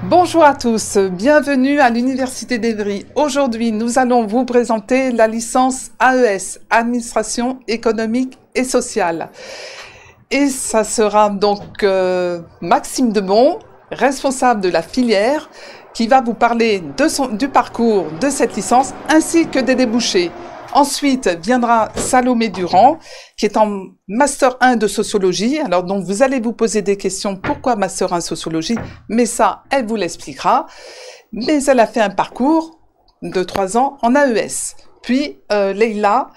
Bonjour à tous, bienvenue à l'Université d'Evry. Aujourd'hui, nous allons vous présenter la licence AES, Administration économique et sociale. Et ça sera donc Maxime Debon, responsable de la filière, qui va vous parler du parcours de cette licence ainsi que des débouchés. Ensuite viendra Salomé Durand, qui est en Master 1 de Sociologie. Alors donc vous allez vous poser des questions, pourquoi Master 1 Sociologie? Mais ça, elle vous l'expliquera. Mais elle a fait un parcours de 3 ans en AES. Puis Leïla,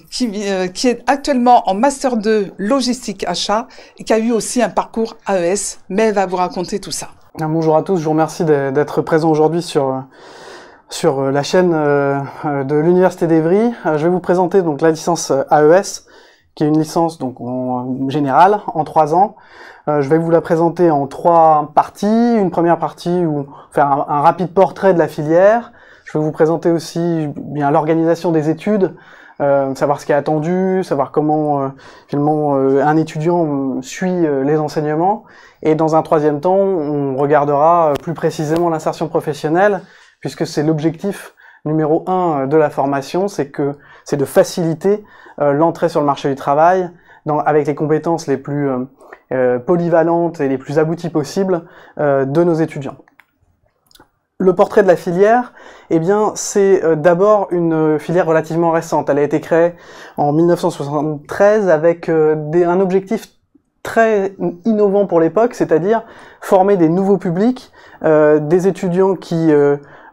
qui est actuellement en Master 2 Logistique Achat, et qui a eu aussi un parcours AES, mais elle va vous raconter tout ça. Bonjour à tous, je vous remercie d'être présent aujourd'hui sur la chaîne de l'Université d'Evry. Je vais vous présenter donc la licence AES, qui est une licence donc en générale en 3 ans. Je vais vous la présenter en 3 parties. Une première partie où faire un rapide portrait de la filière. Je vais vous présenter aussi bien l'organisation des études, savoir ce qui est attendu, savoir comment finalement un étudiant suit les enseignements. Et dans un troisième temps, on regardera plus précisément l'insertion professionnelle, puisque c'est l'objectif numéro 1 de la formation, c'est de faciliter l'entrée sur le marché du travail avec les compétences les plus polyvalentes et les plus abouties possibles de nos étudiants. Le portrait de la filière, eh bien, c'est d'abord une filière relativement récente. Elle a été créée en 1973 avec un objectif très innovant pour l'époque, c'est-à-dire former des nouveaux publics, des étudiants qui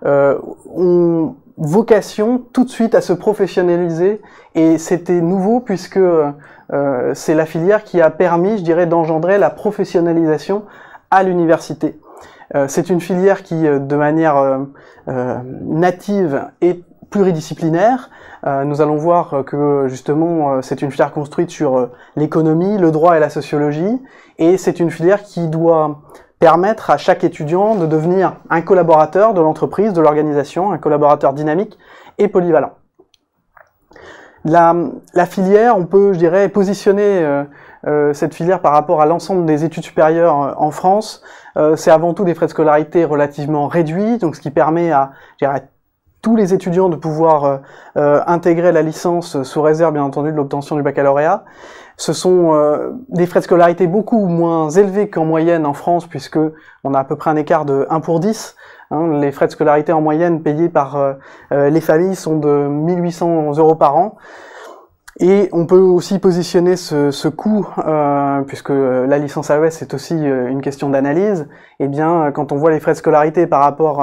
ont vocation tout de suite à se professionnaliser, et c'était nouveau puisque c'est la filière qui a permis, je dirais, d'engendrer la professionnalisation à l'université. C'est une filière qui, de manière native, est pluridisciplinaire. Nous allons voir que justement c'est une filière construite sur l'économie, le droit et la sociologie, et c'est une filière qui doit permettre à chaque étudiant de devenir un collaborateur de l'entreprise, de l'organisation, un collaborateur dynamique et polyvalent. La filière, on peut, je dirais, positionner cette filière par rapport à l'ensemble des études supérieures en France. C'est avant tout des frais de scolarité relativement réduits, donc ce qui permet à, je dirais, tous les étudiants de pouvoir intégrer la licence sous réserve, bien entendu, de l'obtention du baccalauréat. Ce sont des frais de scolarité beaucoup moins élevés qu'en moyenne en France, puisque on a à peu près un écart de 1 pour 10. Les frais de scolarité en moyenne payés par les familles sont de 1 800 € par an. Et on peut aussi positionner ce coût, puisque la licence AES est aussi une question d'analyse. Et bien, quand on voit les frais de scolarité par rapport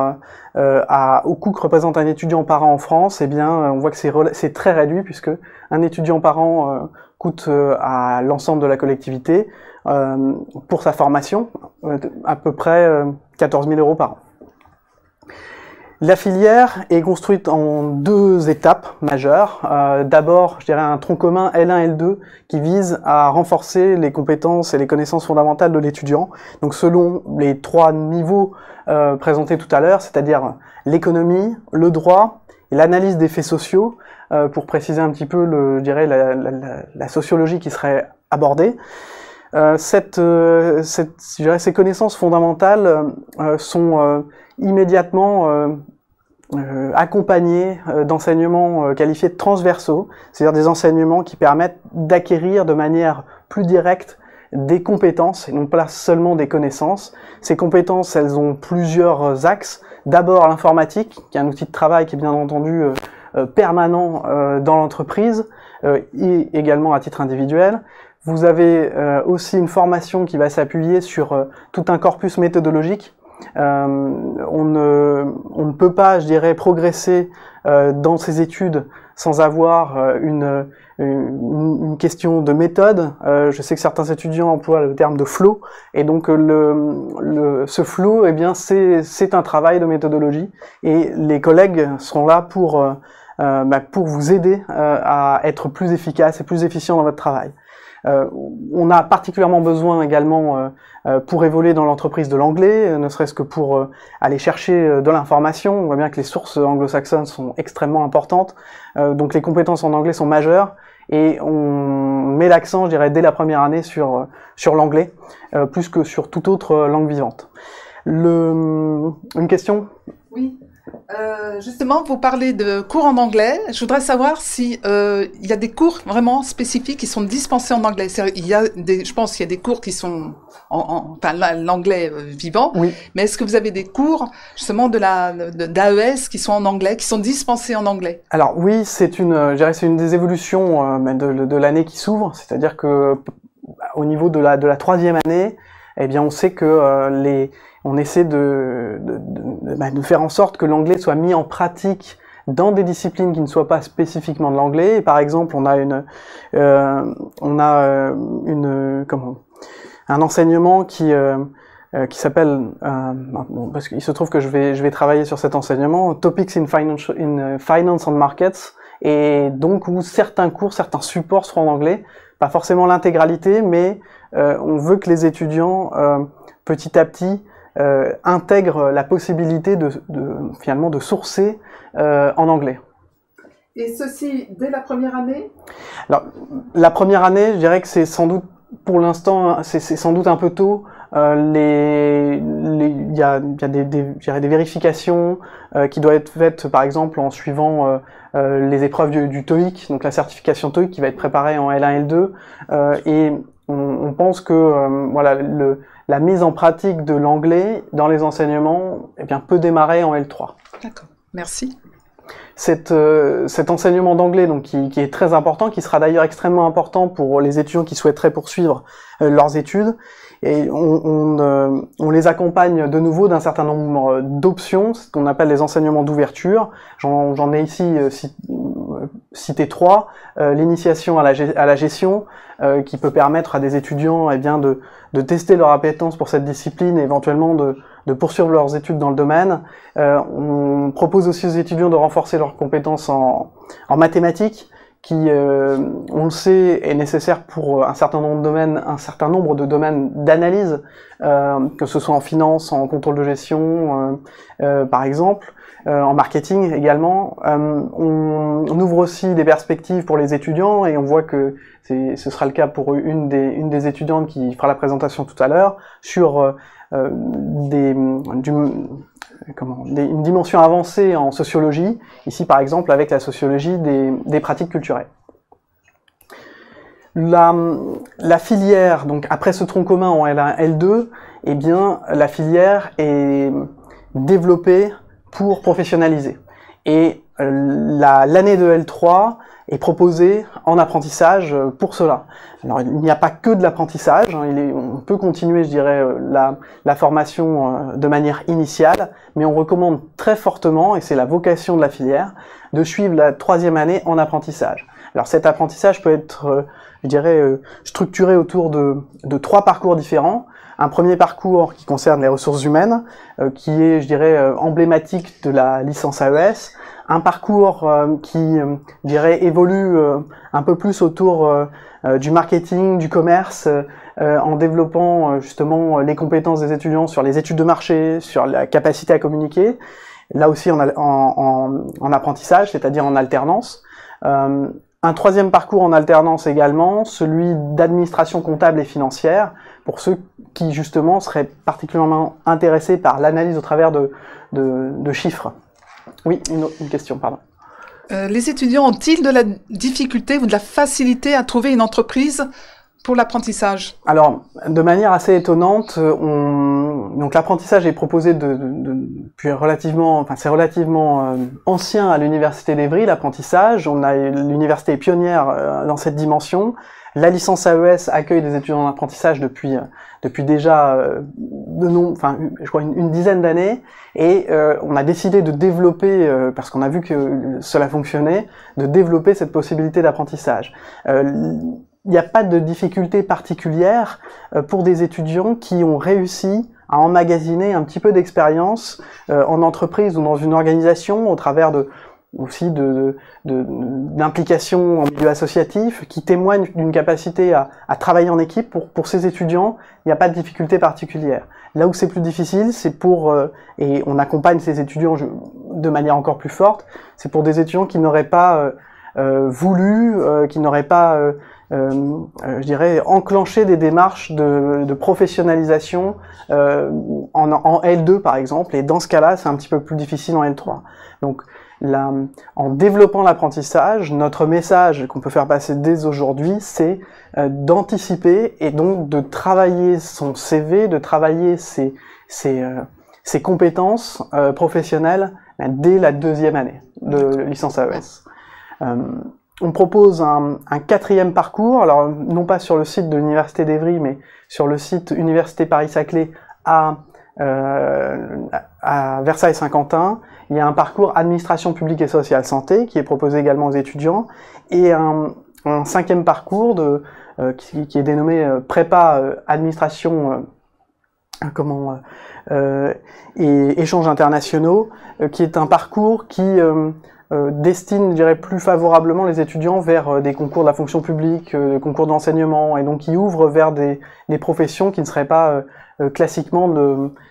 au coût que représente un étudiant par an en France, eh bien, on voit que c'est très réduit, puisque un étudiant par an coûte à l'ensemble de la collectivité, pour sa formation, à peu près 14 000 € par an. La filière est construite en 2 étapes majeures. D'abord, je dirais un tronc commun L1 L2 qui vise à renforcer les compétences et les connaissances fondamentales de l'étudiant. Donc selon les 3 niveaux présentés tout à l'heure, c'est-à-dire l'économie, le droit et l'analyse des faits sociaux, pour préciser un petit peu je dirais la sociologie qui serait abordée. Je dirais, ces connaissances fondamentales sont immédiatement accompagnées d'enseignements qualifiés de transversaux, c'est-à-dire des enseignements qui permettent d'acquérir de manière plus directe des compétences et non pas seulement des connaissances. Ces compétences, elles ont plusieurs axes. D'abord l'informatique, qui est un outil de travail qui est bien entendu permanent dans l'entreprise et également à titre individuel. Vous avez aussi une formation qui va s'appuyer sur tout un corpus méthodologique. On ne peut pas, je dirais, progresser dans ces études sans avoir une question de méthode. Je sais que certains étudiants emploient le terme de flow, et donc ce flow, eh bien, c'est un travail de méthodologie, et les collègues sont là pour vous aider à être plus efficace et plus efficient dans votre travail. On a particulièrement besoin également pour évoluer dans l'entreprise de l'anglais, ne serait-ce que pour aller chercher de l'information. On voit bien que les sources anglo-saxonnes sont extrêmement importantes, donc les compétences en anglais sont majeures, et on met l'accent, je dirais, dès la première année sur l'anglais, plus que sur toute autre langue vivante. Une question? Oui. Justement, vous parlez de cours en anglais. Je voudrais savoir si il y a des cours vraiment spécifiques qui sont dispensés en anglais. Il y a je pense qu'il y a des cours qui sont enfin l'anglais vivant. Oui. Mais est-ce que vous avez des cours justement d'AES qui sont en anglais, qui sont dispensés en anglais? Alors oui, je dirais c'est une des évolutions de l'année qui s'ouvre. C'est-à-dire que au niveau de la troisième année, eh bien, on sait que on essaie de faire en sorte que l'anglais soit mis en pratique dans des disciplines qui ne soient pas spécifiquement de l'anglais. Et par exemple, on a un enseignement qui s'appelle, parce qu'il se trouve que je vais travailler sur cet enseignement, Topics in Finance and Markets, et donc où certains cours, certains supports seront en anglais, pas forcément l'intégralité, mais on veut que les étudiants petit à petit intègrent la possibilité finalement de sourcer en anglais. Et ceci dès la première année? Alors, la première année, je dirais que c'est sans doute, pour l'instant, c'est sans doute un peu tôt. Il y a des vérifications qui doivent être faites, par exemple, en suivant les épreuves du TOEIC, donc la certification TOEIC qui va être préparée en L1, L2, et on pense que voilà, la mise en pratique de l'anglais dans les enseignements peut démarrer en L3. D'accord, merci. Cet enseignement d'anglais donc qui est très important, qui sera d'ailleurs extrêmement important pour les étudiants qui souhaiteraient poursuivre leurs études, et on les accompagne de nouveau d'un certain nombre d'options, ce qu'on appelle les enseignements d'ouverture. J'en ai ici cité 3, l'initiation à la gestion, qui peut permettre à des étudiants de tester leur appétence pour cette discipline et éventuellement de poursuivre leurs études dans le domaine. On propose aussi aux étudiants de renforcer leurs compétences en mathématiques, qui, on le sait, est nécessaire pour un certain nombre de domaines d'analyse, que ce soit en finance, en contrôle de gestion, par exemple, en marketing également. On ouvre aussi des perspectives pour les étudiants, et on voit que ce sera le cas pour une des étudiantes qui fera la présentation tout à l'heure, sur une dimension avancée en sociologie, ici par exemple avec la sociologie des pratiques culturelles. La filière, donc après ce tronc commun en L1, L2, eh bien la filière est développée pour professionnaliser. Et l'année de L3 est proposée en apprentissage pour cela. Alors il n'y a pas que de l'apprentissage, on peut continuer, je dirais, la formation de manière initiale, mais on recommande très fortement, et c'est la vocation de la filière, de suivre la troisième année en apprentissage. Alors cet apprentissage peut être, je dirais, structuré autour de 3 parcours différents. Un premier parcours qui concerne les ressources humaines, qui est, je dirais, emblématique de la licence AES. Un parcours qui, je dirais, évolue un peu plus autour du marketing, du commerce, en développant justement les compétences des étudiants sur les études de marché, sur la capacité à communiquer. Là aussi en apprentissage, c'est-à-dire en alternance. Un troisième parcours en alternance également, celui d'administration comptable et financière, pour ceux qui justement seraient particulièrement intéressés par l'analyse au travers de chiffres. Oui, une question, pardon. Les étudiants ont-ils de la difficulté ou de la facilité à trouver une entreprise pour l'apprentissage? Alors, de manière assez étonnante, donc l'apprentissage est proposé depuis relativement, enfin c'est relativement ancien à l'université d'Evry, l'apprentissage. L'université est pionnière dans cette dimension. La licence AES accueille des étudiants en apprentissage depuis déjà je crois une dizaine d'années, et on a décidé de développer, parce qu'on a vu que cela fonctionnait, de développer cette possibilité d'apprentissage. Il n'y a pas de difficulté particulière pour des étudiants qui ont réussi à emmagasiner un petit peu d'expérience en entreprise ou dans une organisation au travers aussi d'implication en milieu associatif, qui témoignent d'une capacité à travailler en équipe. Pour ces étudiants, il n'y a pas de difficulté particulière. Là où c'est plus difficile, c'est et on accompagne ces étudiants de manière encore plus forte, c'est pour des étudiants qui n'auraient pas voulu, qui n'auraient pas je dirais, enclencher des démarches de professionnalisation en L2 par exemple, et dans ce cas-là, c'est un petit peu plus difficile en L3. Donc, en développant l'apprentissage, notre message qu'on peut faire passer dès aujourd'hui, c'est d'anticiper et donc de travailler son CV, de travailler ses compétences professionnelles dès la 2e année de licence AES. On propose un 4e parcours, alors non pas sur le site de l'Université d'Evry, mais sur le site Université Paris-Saclay à Versailles-Saint-Quentin. Il y a un parcours administration publique et sociale santé qui est proposé également aux étudiants, et un 5e parcours qui est dénommé prépa administration et échanges internationaux, qui est un parcours qui destine, je dirais, plus favorablement les étudiants vers des concours de la fonction publique, des concours d'enseignement, et donc qui ouvre vers des professions qui ne seraient pas classiquement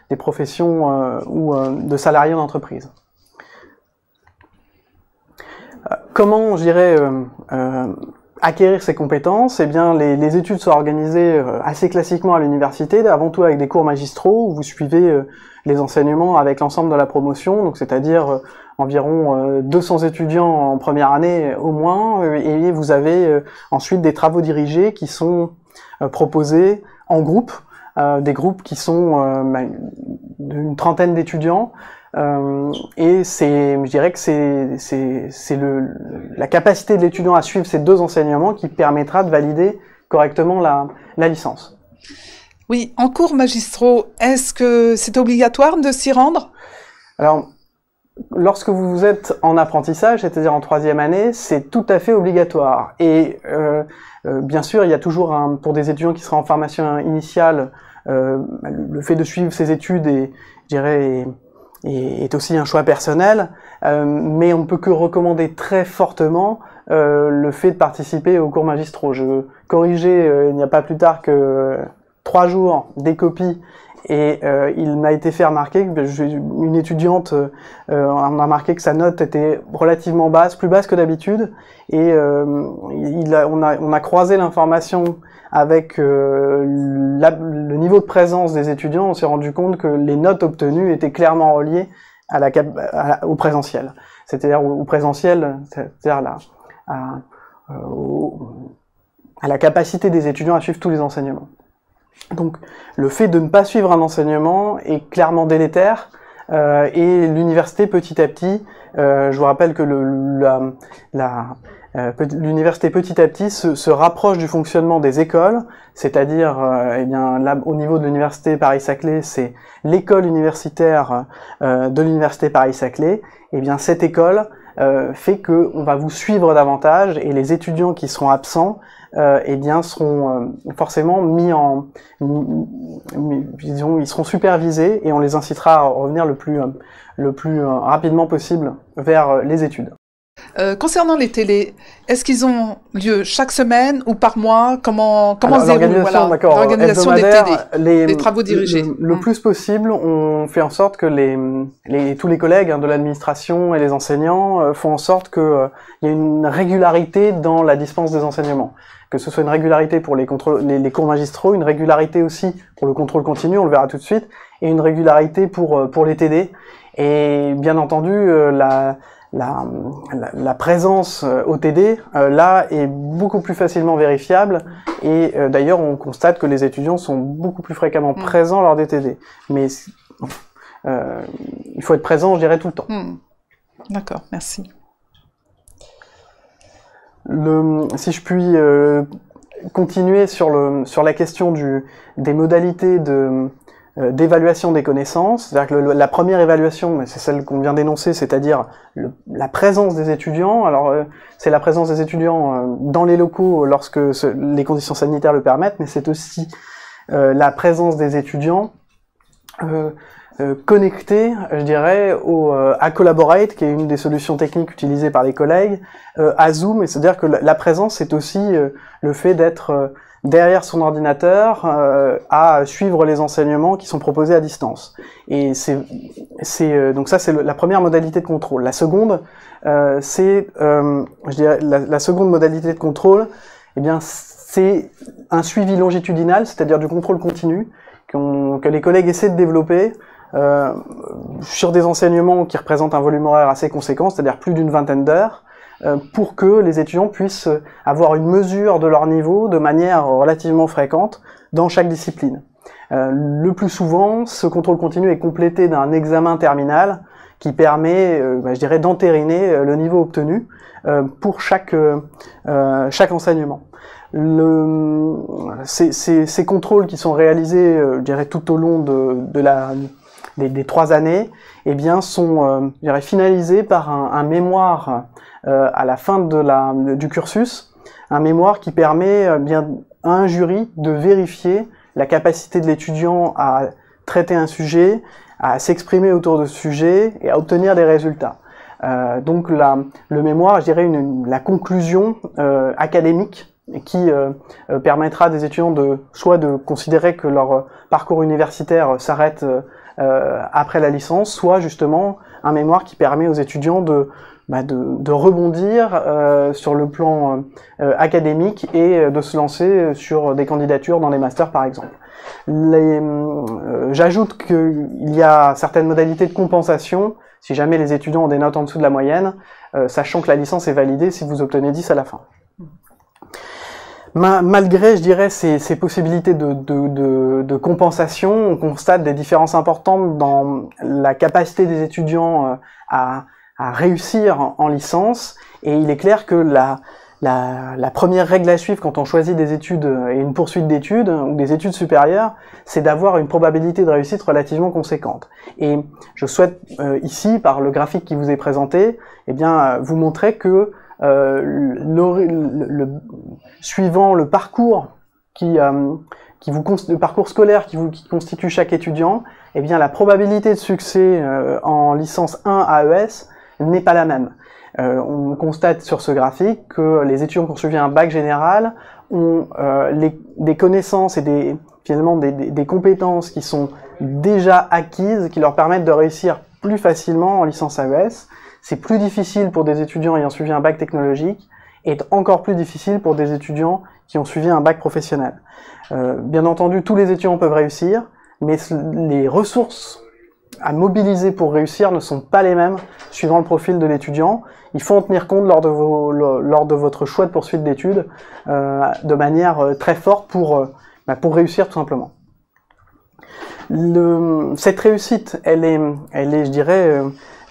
des professions ou de salariés d'entreprise. Comment, je dirais, acquérir ces compétences? Eh bien, les études sont organisées assez classiquement à l'université, avant tout avec des cours magistraux où vous suivez les enseignements avec l'ensemble de la promotion, donc c'est-à-dire environ 200 étudiants en première année au moins, et vous avez ensuite des travaux dirigés qui sont proposés en groupe, des groupes qui sont d'une trentaine d'étudiants. Et je dirais que c'est la capacité de l'étudiant à suivre ces 2 enseignements qui permettra de valider correctement la licence. Oui, en cours magistraux, est-ce que c'est obligatoire de s'y rendre? Alors, lorsque vous êtes en apprentissage, c'est-à-dire en 3e année, c'est tout à fait obligatoire. Et bien sûr, il y a toujours, pour des étudiants qui seraient en formation initiale, le fait de suivre ces études est aussi un choix personnel, mais on ne peut que recommander très fortement le fait de participer aux cours magistraux. Je corrigeais il n'y a pas plus tard que 3 jours des copies, et il m'a été fait remarquer que une étudiante on a remarqué que sa note était relativement basse, plus basse que d'habitude, et on a croisé l'information avec le niveau de présence des étudiants. On s'est rendu compte que les notes obtenues étaient clairement reliées au présentiel. C'est-à-dire au présentiel, c'est-à-dire à la capacité des étudiants à suivre tous les enseignements. Donc le fait de ne pas suivre un enseignement est clairement délétère, et l'université petit à petit, je vous rappelle que l'université petit à petit se rapproche du fonctionnement des écoles, c'est-à-dire eh bien là, au niveau de l'université Paris-Saclay, c'est l'école universitaire de l'université Paris-Saclay. Et bien cette école fait que on va vous suivre davantage, et les étudiants qui seront absents eh bien seront forcément disons, ils seront supervisés, et on les incitera à revenir le plus rapidement possible vers les études. Concernant les télés, est-ce qu'ils ont lieu chaque semaine ou par mois? Comment se déroule l'organisation des télés, les travaux dirigés? Le plus possible, on fait en sorte que tous les collègues de l'administration et les enseignants font en sorte qu'il y ait une régularité dans la dispense des enseignements. Que ce soit une régularité pour les cours magistraux, une régularité aussi pour le contrôle continu, on le verra tout de suite, et une régularité pour les TD. Et bien entendu, la présence au TD, là, est beaucoup plus facilement vérifiable, et d'ailleurs, on constate que les étudiants sont beaucoup plus fréquemment présents lors des TD. Mais il faut être présent, je dirais, tout le temps. D'accord, merci. Si je puis continuer sur la question des modalités d'évaluation des connaissances, c'est-à-dire que la première évaluation, c'est celle qu'on vient d'énoncer, c'est-à-dire la présence des étudiants. Alors c'est la présence des étudiants dans les locaux lorsque les conditions sanitaires le permettent, mais c'est aussi la présence des étudiants connectés, je dirais, à Collaborate, qui est une des solutions techniques utilisées par les collègues, à Zoom, et c'est-à-dire que la présence, c'est aussi le fait d'être derrière son ordinateur à suivre les enseignements qui sont proposés à distance. Et donc ça, c'est la première modalité de contrôle. La seconde, je dirais, la seconde modalité de contrôle, eh bien, c'est un suivi longitudinal, c'est-à-dire du contrôle continu, que les collègues essaient de développer sur des enseignements qui représentent un volume horaire assez conséquent, c'est-à-dire plus d'une vingtaine d'heures, pour que les étudiants puissent avoir une mesure de leur niveau de manière relativement fréquente dans chaque discipline. Le plus souvent, ce contrôle continu est complété d'un examen terminal qui permet, je dirais, d'entériner le niveau obtenu pour chaque enseignement. Ces contrôles qui sont réalisés, je dirais, tout au long des 3 années, eh bien, sont je dirais, finalisés par un mémoire à la fin du cursus, un mémoire qui permet bien à un jury de vérifier la capacité de l'étudiant à traiter un sujet, à s'exprimer autour de ce sujet et à obtenir des résultats. Donc le mémoire, je dirais, la conclusion académique qui permettra à des étudiants soit de considérer que leur parcours universitaire s'arrête après la licence, soit justement un mémoire qui permet aux étudiants de rebondir sur le plan académique et de se lancer sur des candidatures dans les masters par exemple. J'ajoute qu'il y a certaines modalités de compensation si jamais les étudiants ont des notes en dessous de la moyenne, sachant que la licence est validée si vous obtenez 10 à la fin. Malgré, je dirais, ces possibilités de compensation, on constate des différences importantes dans la capacité des étudiants à réussir en licence, et il est clair que la première règle à suivre quand on choisit des études et une poursuite d'études ou des études supérieures, c'est d'avoir une probabilité de réussite relativement conséquente. Et je souhaite ici, par le graphique qui vous est présenté, eh bien, vous montrer que suivant le parcours le parcours scolaire qui constitue chaque étudiant, eh bien la probabilité de succès en licence 1 AES n'est pas la même. On constate sur ce graphique que les étudiants qui ont suivi un bac général ont des connaissances et finalement des compétences qui sont déjà acquises, qui leur permettent de réussir plus facilement en licence AES. C'est plus difficile pour des étudiants ayant suivi un bac technologique et encore plus difficile pour des étudiants qui ont suivi un bac professionnel. Bien entendu, tous les étudiants peuvent réussir, mais les ressources à mobiliser pour réussir ne sont pas les mêmes suivant le profil de l'étudiant. Il faut en tenir compte lors de votre choix de poursuite d'études de manière très forte pour réussir tout simplement. Cette réussite, elle est, je dirais,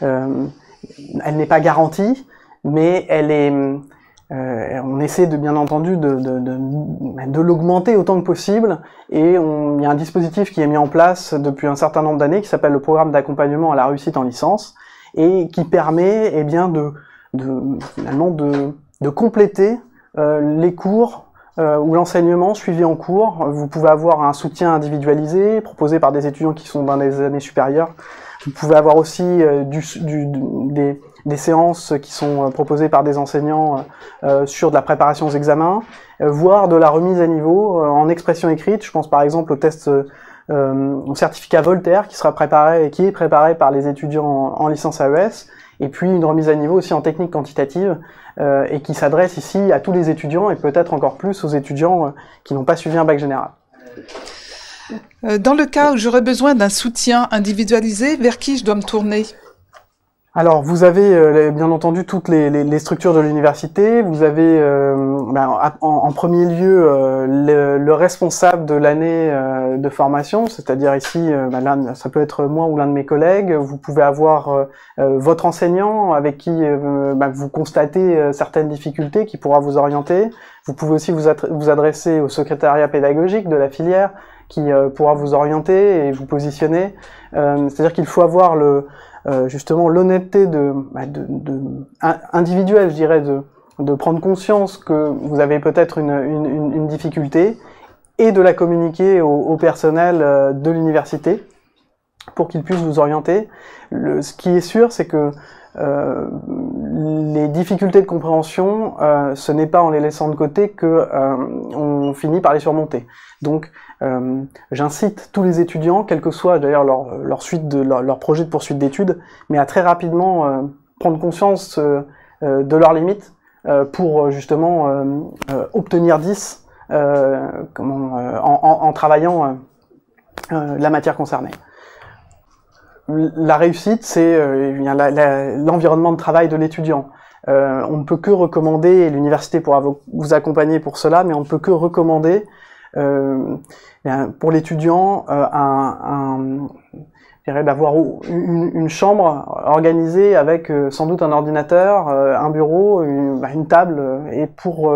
elle n'est pas garantie, mais on essaie bien entendu de l'augmenter autant que possible, et il y a un dispositif qui est mis en place depuis un certain nombre d'années qui s'appelle le programme d'accompagnement à la réussite en licence, et qui permet finalement de compléter les cours ou l'enseignement suivi en cours. Vous pouvez avoir un soutien individualisé proposé par des étudiants qui sont dans des années supérieures. Vous pouvez avoir aussi des séances qui sont proposées par des enseignants sur de la préparation aux examens, voire de la remise à niveau en expression écrite. Je pense par exemple au test au certificat Voltaire qui est préparé par les étudiants en licence AES, et puis une remise à niveau aussi en technique quantitative et qui s'adresse ici à tous les étudiants et peut-être encore plus aux étudiants qui n'ont pas suivi un bac général. Dans le cas où j'aurais besoin d'un soutien individualisé, vers qui je dois me tourner ? Alors, vous avez bien entendu toutes les structures de l'université. Vous avez en premier lieu le responsable de l'année de formation, c'est-à-dire ici, là, ça peut être moi ou l'un de mes collègues. Vous pouvez avoir votre enseignant avec qui vous constatez certaines difficultés, qui pourra vous orienter. Vous pouvez aussi vous adresser au secrétariat pédagogique de la filière, qui pourra vous orienter et vous positionner. C'est-à-dire qu'il faut avoir justement l'honnêteté individuelle, je dirais, de prendre conscience que vous avez peut-être une difficulté, et de la communiquer au personnel de l'université pour qu'il puisse vous orienter. Ce qui est sûr, c'est que les difficultés de compréhension, ce n'est pas en les laissant de côté que on finit par les surmonter. Donc, j'incite tous les étudiants, quel que soit d'ailleurs leur projet de poursuite d'études, mais à très rapidement prendre conscience de leurs limites, pour justement obtenir 10 en travaillant la matière concernée. La réussite, c'est l'environnement de travail de l'étudiant. On ne peut que recommander, et l'université pourra vous accompagner pour cela, mais on ne peut que recommander pour l'étudiant d'avoir une chambre organisée avec sans doute un ordinateur, un bureau, une table, et pour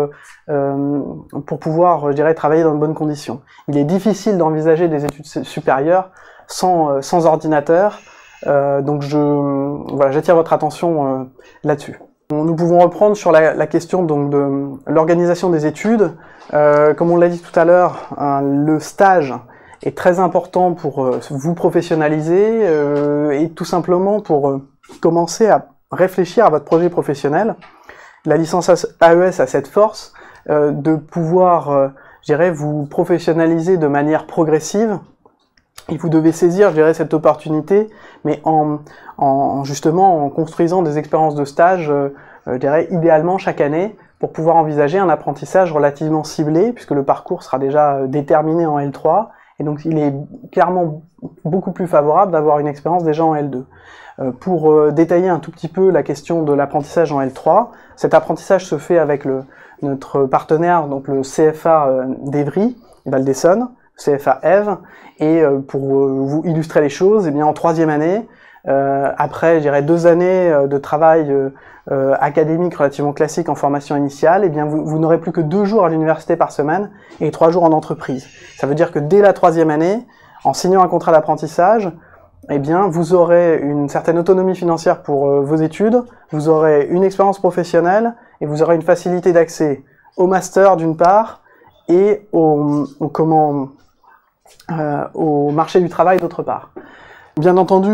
pouvoir, travailler dans de bonnes conditions. Il est difficile d'envisager des études supérieures sans ordinateur, donc j'attire votre attention là-dessus. Nous pouvons reprendre sur la question donc de l'organisation des études. Comme on l'a dit tout à l'heure, le stage est très important pour vous professionnaliser et tout simplement pour commencer à réfléchir à votre projet professionnel. La licence AES a cette force de pouvoir, vous professionnaliser de manière progressive. Et vous devez saisir, cette opportunité, mais justement en construisant des expériences de stage, idéalement chaque année, pour pouvoir envisager un apprentissage relativement ciblé, puisque le parcours sera déjà déterminé en L3, et donc il est clairement beaucoup plus favorable d'avoir une expérience déjà en L2. Pour détailler un tout petit peu la question de l'apprentissage en L3, cet apprentissage se fait avec notre partenaire, donc le CFA d'Evry, Val-d'Essonne, CFA Eve, et pour vous illustrer les choses, en troisième année, après 2 années de travail académique relativement classique en formation initiale, vous n'aurez plus que 2 jours à l'université par semaine et 3 jours en entreprise. Ça veut dire que dès la troisième année, en signant un contrat d'apprentissage, vous aurez une certaine autonomie financière pour vos études, vous aurez une expérience professionnelle et vous aurez une facilité d'accès au master d'une part et au marché du travail d'autre part. Bien entendu,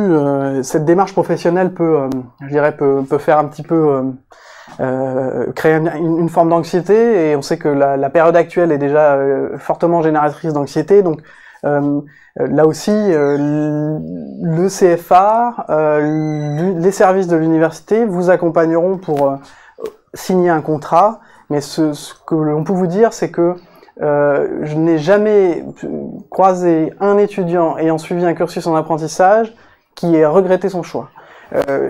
cette démarche professionnelle peut faire un petit peu créer une forme d'anxiété, et on sait que la période actuelle est déjà fortement génératrice d'anxiété, donc là aussi le CFA, les services de l'université vous accompagneront pour signer un contrat, mais ce que l'on peut vous dire, c'est que je n'ai jamais croisé un étudiant ayant suivi un cursus en apprentissage qui ait regretté son choix.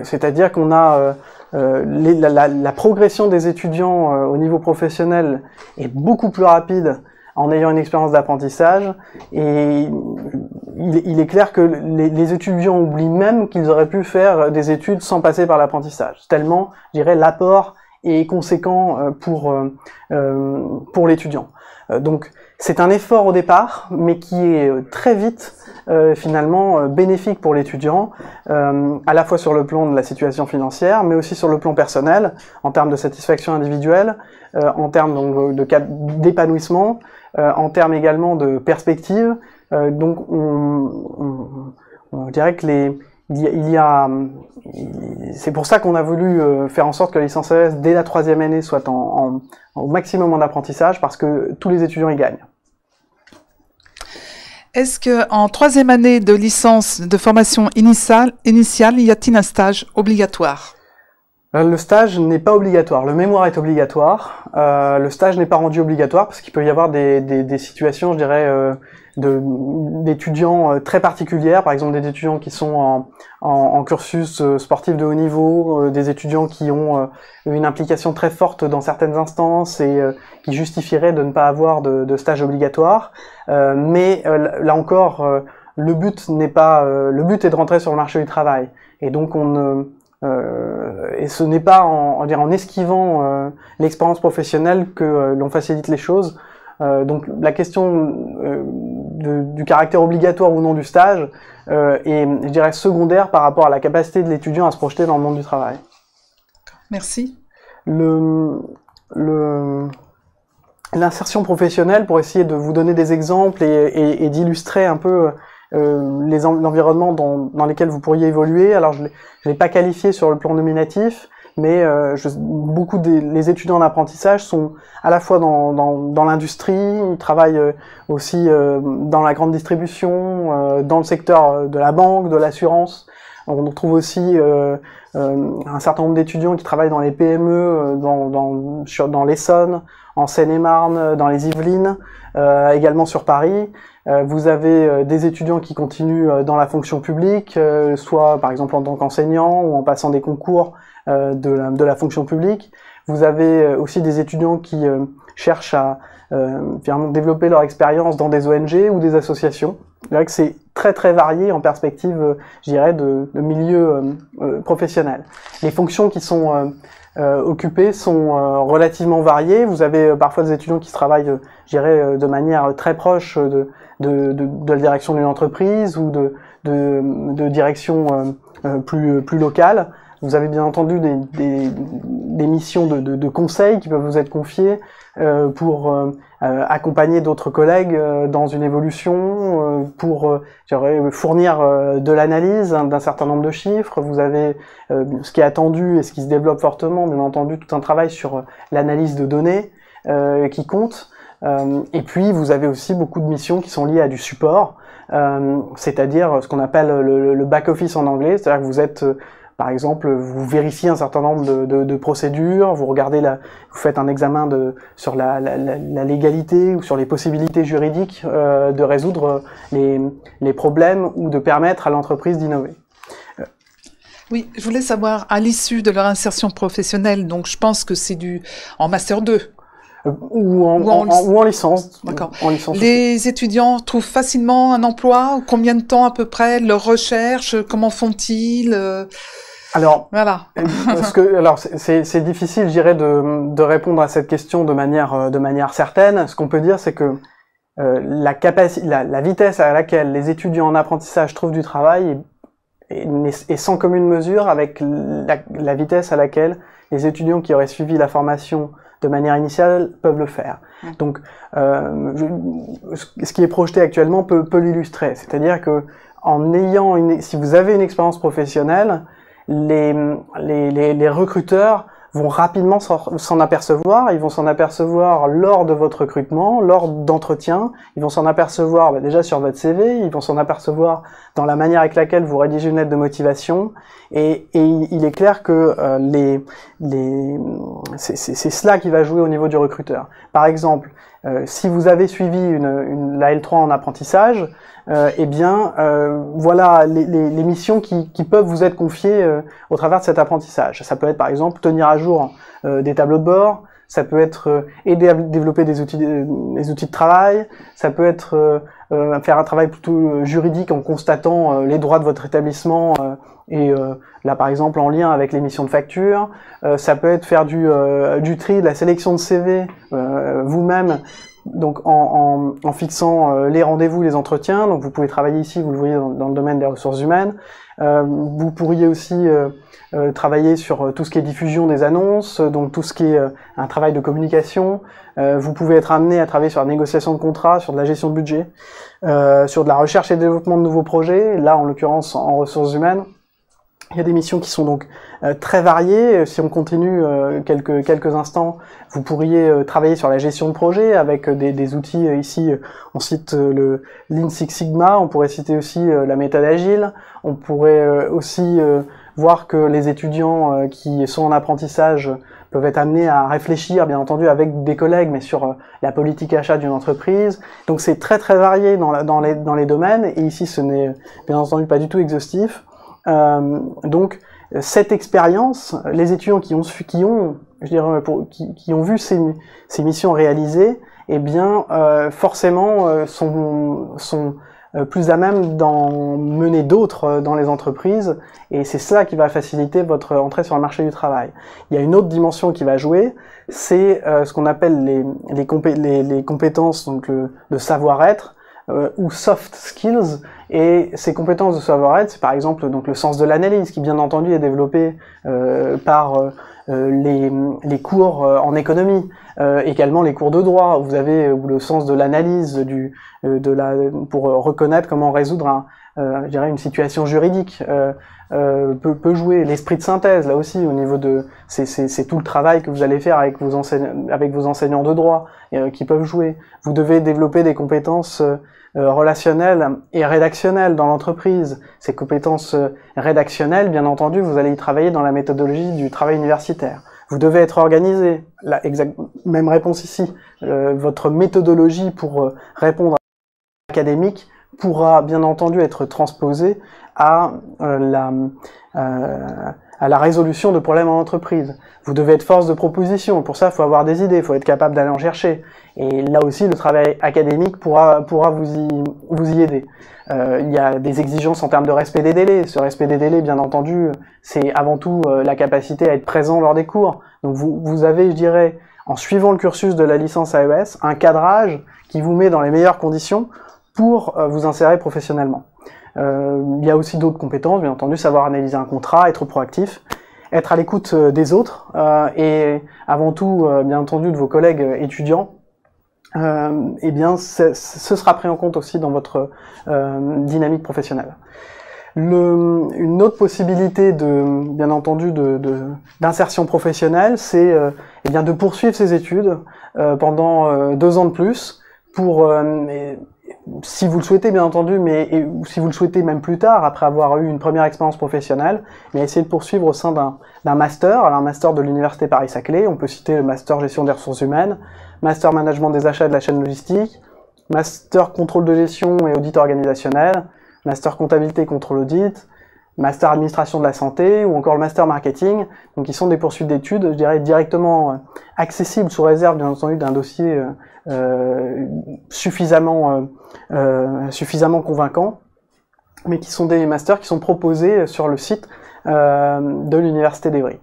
C'est-à-dire qu'on a la progression des étudiants au niveau professionnel est beaucoup plus rapide en ayant une expérience d'apprentissage, et il est clair que les étudiants oublient même qu'ils auraient pu faire des études sans passer par l'apprentissage, tellement, l'apport est conséquent pour l'étudiant. Donc c'est un effort au départ, mais qui est très vite finalement bénéfique pour l'étudiant, à la fois sur le plan de la situation financière, mais aussi sur le plan personnel, en termes de satisfaction individuelle, en termes d'épanouissement, en termes également de perspective. Donc on dirait que c'est pour ça qu'on a voulu faire en sorte que la licence AES dès la troisième année soit au maximum en apprentissage, parce que tous les étudiants y gagnent. Est-ce qu'en troisième année de licence de formation initiale, y a-t-il un stage obligatoire? Le stage n'est pas obligatoire, le mémoire est obligatoire, le stage n'est pas rendu obligatoire parce qu'il peut y avoir des situations, d'étudiants très particulières, par exemple des étudiants qui sont en cursus sportif de haut niveau, des étudiants qui ont une implication très forte dans certaines instances et qui justifieraient de ne pas avoir de stage obligatoire, mais là encore, le but est de rentrer sur le marché du travail, et donc et ce n'est pas en esquivant l'expérience professionnelle que l'on facilite les choses. Donc la question du caractère obligatoire ou non du stage est, secondaire par rapport à la capacité de l'étudiant à se projeter dans le monde du travail. Merci. L'insertion professionnelle, pour essayer de vous donner des exemples et d'illustrer un peu l'environnement dans lesquels vous pourriez évoluer. Alors je l'ai pas qualifié sur le plan nominatif, mais beaucoup des étudiants en apprentissage sont à la fois dans l'industrie, ils travaillent aussi dans la grande distribution, dans le secteur de la banque, de l'assurance, On trouve aussi un certain nombre d'étudiants qui travaillent dans les PME, dans l'Essonne, en Seine-et-Marne, dans les Yvelines, également sur Paris. Vous avez des étudiants qui continuent dans la fonction publique, soit par exemple en tant qu'enseignant ou en passant des concours de la fonction publique. Vous avez aussi des étudiants qui cherchent à finalement développer leur expérience dans des ONG ou des associations. Je dirais que c'est très très varié en perspective, je dirais, de milieu professionnel. Les fonctions qui sont occupées sont relativement variées. Vous avez parfois des étudiants qui travaillent, je dirais, de manière très proche de la direction d'une entreprise ou de direction plus locale. Vous avez bien entendu des missions de conseil qui peuvent vous être confiées pour accompagner d'autres collègues dans une évolution, pour fournir de l'analyse d'un certain nombre de chiffres. Vous avez ce qui est attendu et ce qui se développe fortement, bien entendu, tout un travail sur l'analyse de données qui compte. Et puis, vous avez aussi beaucoup de missions qui sont liées à du support, c'est-à-dire ce qu'on appelle le back-office en anglais, c'est-à-dire que vous êtes... Par exemple, vous vérifiez un certain nombre de procédures, vous faites un examen sur la légalité ou sur les possibilités juridiques de résoudre les problèmes ou de permettre à l'entreprise d'innover. Oui, je voulais savoir, à l'issue de leur insertion professionnelle, donc je pense que c'est en Master 2. Ou en licence. D'accord. Les étudiants trouvent facilement un emploi? Combien de temps à peu près? Leur recherche? Comment font-ils? Alors, voilà. C'est difficile, je dirais, de répondre à cette question de manière certaine. Ce qu'on peut dire, c'est que la vitesse à laquelle les étudiants en apprentissage trouvent du travail est sans commune mesure avec la vitesse à laquelle les étudiants qui auraient suivi la formation de manière initiale peuvent le faire. Donc, ce qui est projeté actuellement peut l'illustrer. C'est-à-dire que si vous avez une expérience professionnelle, les recruteurs vont rapidement s'en apercevoir. Ils vont s'en apercevoir lors de votre recrutement, lors d'entretiens. Ils vont s'en apercevoir déjà sur votre CV. Ils vont s'en apercevoir dans la manière avec laquelle vous rédigez une lettre de motivation. Et il est clair que c'est cela qui va jouer au niveau du recruteur. Par exemple, si vous avez suivi la L3 en apprentissage, voilà les missions qui peuvent vous être confiées au travers de cet apprentissage. Ça peut être par exemple tenir à jour des tableaux de bord, ça peut être aider à développer des outils de travail, ça peut être faire un travail plutôt juridique en constatant les droits de votre établissement là par exemple en lien avec l'émission de factures, ça peut être faire du tri, de la sélection de CV vous-même. Donc en fixant les rendez-vous, les entretiens, donc vous pouvez travailler ici, vous le voyez dans le domaine des ressources humaines. Vous pourriez aussi travailler sur tout ce qui est diffusion des annonces, donc tout ce qui est un travail de communication. Vous pouvez être amené à travailler sur la négociation de contrats, sur de la gestion de budget, sur de la recherche et développement de nouveaux projets, là en l'occurrence en ressources humaines. Il y a des missions qui sont donc très variées. Si on continue quelques instants, vous pourriez travailler sur la gestion de projet avec des outils. Ici, on cite le Lean Six Sigma. On pourrait citer aussi la méthode agile. On pourrait aussi voir que les étudiants qui sont en apprentissage peuvent être amenés à réfléchir, bien entendu, avec des collègues, mais sur la politique achat d'une entreprise. Donc c'est très très varié dans les domaines. Et ici, ce n'est bien entendu pas du tout exhaustif. Donc cette expérience, les étudiants qui ont vu ces missions réalisées, eh bien forcément sont plus à même d'en mener d'autres dans les entreprises, et c'est ça qui va faciliter votre entrée sur le marché du travail. Il y a une autre dimension qui va jouer, c'est ce qu'on appelle les compétences, donc le savoir-être, ou soft skills, et ces compétences de savoir-être, c'est par exemple donc le sens de l'analyse, qui bien entendu est développé par les cours en économie, également les cours de droit. Vous avez le sens de l'analyse pour reconnaître comment résoudre je dirais une situation juridique. Peut jouer l'esprit de synthèse là aussi au niveau de c'est tout le travail que vous allez faire avec vos enseignants de droit qui peuvent jouer. Vous devez développer des compétences relationnelles et rédactionnelles dans l'entreprise. Ces compétences rédactionnelles, bien entendu, vous allez y travailler dans la méthodologie du travail universitaire. Vous devez être organisé. La même réponse ici. Votre méthodologie pour répondre à l'académique pourra bien entendu être transposée à la résolution de problèmes en entreprise. Vous devez être force de proposition. Pour ça, il faut avoir des idées, il faut être capable d'aller en chercher. Et là aussi, le travail académique pourra vous y aider. Il y a des exigences en termes de respect des délais. Ce respect des délais, bien entendu, c'est avant tout la capacité à être présent lors des cours. Donc vous avez, je dirais, en suivant le cursus de la licence AES, un cadrage qui vous met dans les meilleures conditions pour vous insérer professionnellement. Il y a aussi d'autres compétences, bien entendu, savoir analyser un contrat, être proactif, être à l'écoute des autres et avant tout, bien entendu, de vos collègues étudiants. Eh bien, ce sera pris en compte aussi dans votre dynamique professionnelle. Une autre possibilité bien entendu, d'insertion professionnelle, c'est eh bien de poursuivre ses études pendant 2 ans de plus pour si vous le souhaitez, bien entendu, mais si vous le souhaitez même plus tard, après avoir eu une première expérience professionnelle, mais essayer de poursuivre au sein d'un master, alors un master de l'Université Paris-Saclay. On peut citer le master gestion des ressources humaines, master management des achats et de la chaîne logistique, master contrôle de gestion et audit organisationnel, master comptabilité et contrôle audit, master administration de la santé ou encore le master marketing, donc qui sont des poursuites d'études, je dirais directement accessibles sous réserve bien entendu d'un dossier suffisamment convaincant, mais qui sont des masters qui sont proposés sur le site de l'Université d'Evry.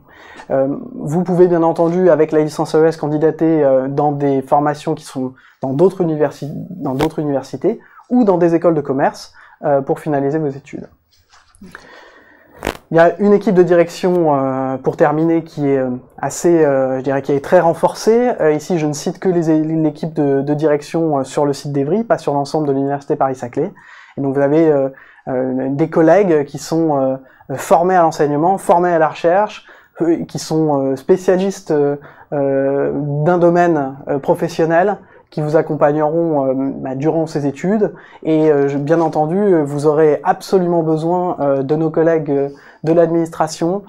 Vous pouvez bien entendu avec la licence AES candidater dans des formations qui sont dans d'autres universités ou dans des écoles de commerce pour finaliser vos études. Il y a une équipe de direction, pour terminer, qui est assez, je dirais, qui est très renforcée. Ici, je ne cite que l'équipe de direction sur le site d'Evry, pas sur l'ensemble de l'Université Paris-Saclay. Et donc, vous avez des collègues qui sont formés à l'enseignement, formés à la recherche, qui sont spécialistes d'un domaine professionnel, qui vous accompagneront durant ces études. Et bien entendu, vous aurez absolument besoin de nos collègues de l'administration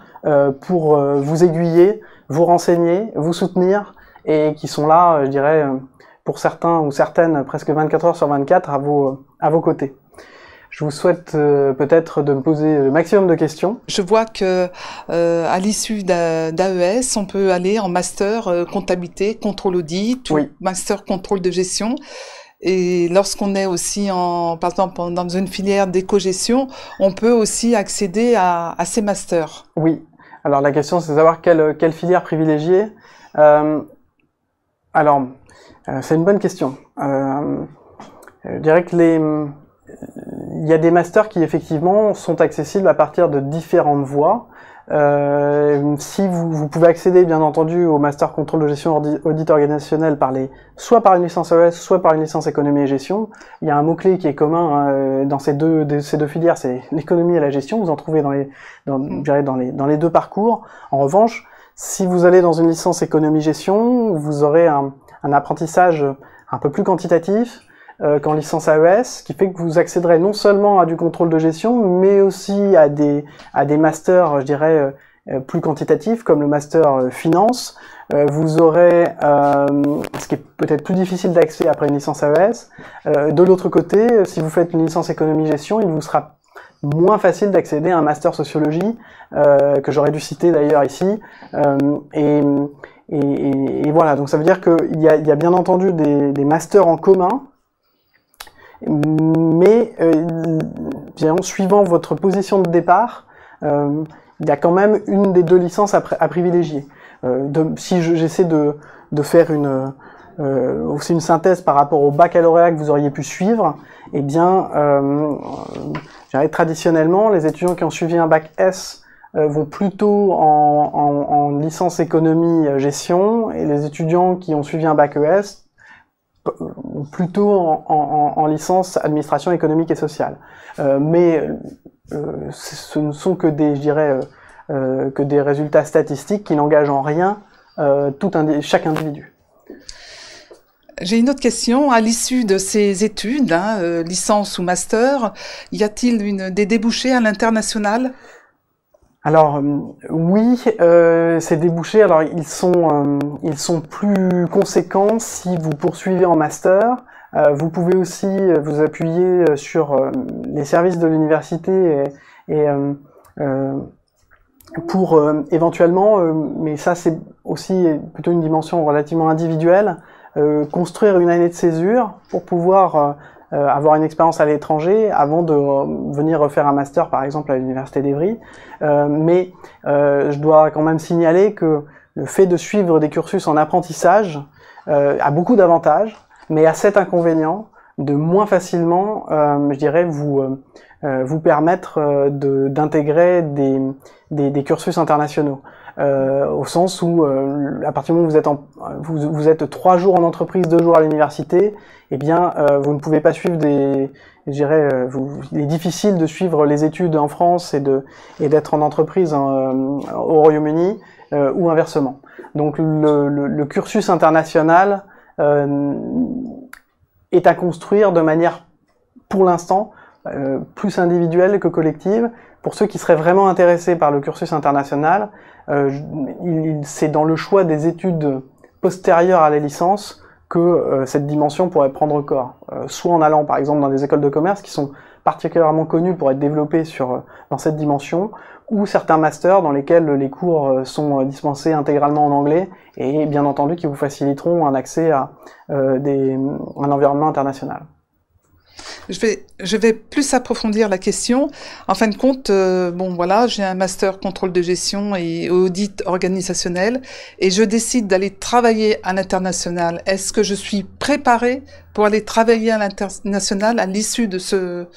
pour vous aiguiller, vous renseigner, vous soutenir, et qui sont là, je dirais, pour certains ou certaines, presque 24 heures sur 24 à vos côtés. Je vous souhaite peut-être de me poser le maximum de questions. Je vois que à l'issue d'AES, on peut aller en master comptabilité, contrôle audit, oui, ou master contrôle de gestion. Et lorsqu'on est aussi par exemple, dans une filière d'éco-gestion, on peut aussi accéder à ces masters. Oui. Alors la question, c'est de savoir quelle filière privilégier. Alors, c'est une bonne question. Je dirais que il y a des masters qui effectivement sont accessibles à partir de différentes voies. Si vous pouvez accéder bien entendu au master contrôle de gestion audit organisationnel soit par une licence AES, soit par une licence économie et gestion. Il y a un mot-clé qui est commun dans ces deux filières, c'est l'économie et la gestion. Vous en trouvez dans les deux parcours. En revanche, si vous allez dans une licence économie-gestion, vous aurez un apprentissage un peu plus quantitatif qu'en licence AES, qui fait que vous accéderez non seulement à du contrôle de gestion, mais aussi à des masters, je dirais, plus quantitatifs, comme le master finance. Vous aurez, ce qui est peut-être plus difficile d'accès après une licence AES. De l'autre côté, si vous faites une licence économie-gestion, il vous sera moins facile d'accéder à un master sociologie, que j'aurais dû citer d'ailleurs ici. Et voilà, donc ça veut dire qu'il y a bien entendu des masters en commun, mais suivant votre position de départ, il y a quand même une des deux licences à privilégier. Si j'essaie de faire aussi une synthèse par rapport au baccalauréat que vous auriez pu suivre, eh bien, traditionnellement, les étudiants qui ont suivi un bac S vont plutôt en licence économie-gestion, et les étudiants qui ont suivi un bac ES plutôt en licence administration économique et sociale. Mais ce ne sont que des résultats statistiques qui n'engagent en rien chaque individu. J'ai une autre question. À l'issue de ces études, licence ou master, y a-t-il des débouchés à l'international? Alors oui, ces débouchés, alors ils sont plus conséquents si vous poursuivez en master. Vous pouvez aussi vous appuyer sur les services de l'université et pour éventuellement, mais ça c'est aussi plutôt une dimension relativement individuelle, construire une année de césure pour pouvoir avoir une expérience à l'étranger avant de venir refaire un master par exemple à l'université d'Evry. Mais je dois quand même signaler que le fait de suivre des cursus en apprentissage a beaucoup d'avantages, mais a cet inconvénient de moins facilement, je dirais, vous permettre d'intégrer des cursus internationaux. Au sens où, à partir du moment où vous êtes 3 jours en entreprise, 2 jours à l'université, eh bien, vous ne pouvez pas suivre je dirais, il est difficile de suivre les études en France et d'être en entreprise au Royaume-Uni, ou inversement. Donc, le cursus international est à construire de manière, pour l'instant, plus individuelle que collective. Pour ceux qui seraient vraiment intéressés par le cursus international, c'est dans le choix des études postérieures à la licence que cette dimension pourrait prendre corps. Soit en allant par exemple dans des écoles de commerce qui sont particulièrement connues pour être développées dans cette dimension, ou certains masters dans lesquels les cours sont dispensés intégralement en anglais et bien entendu qui vous faciliteront un accès à un environnement international. Je vais plus approfondir la question. En fin de compte, bon voilà, j'ai un master contrôle de gestion et audit organisationnel et je décide d'aller travailler à l'international. Est-ce que je suis préparée pour aller travailler à l'international à l'issue de ce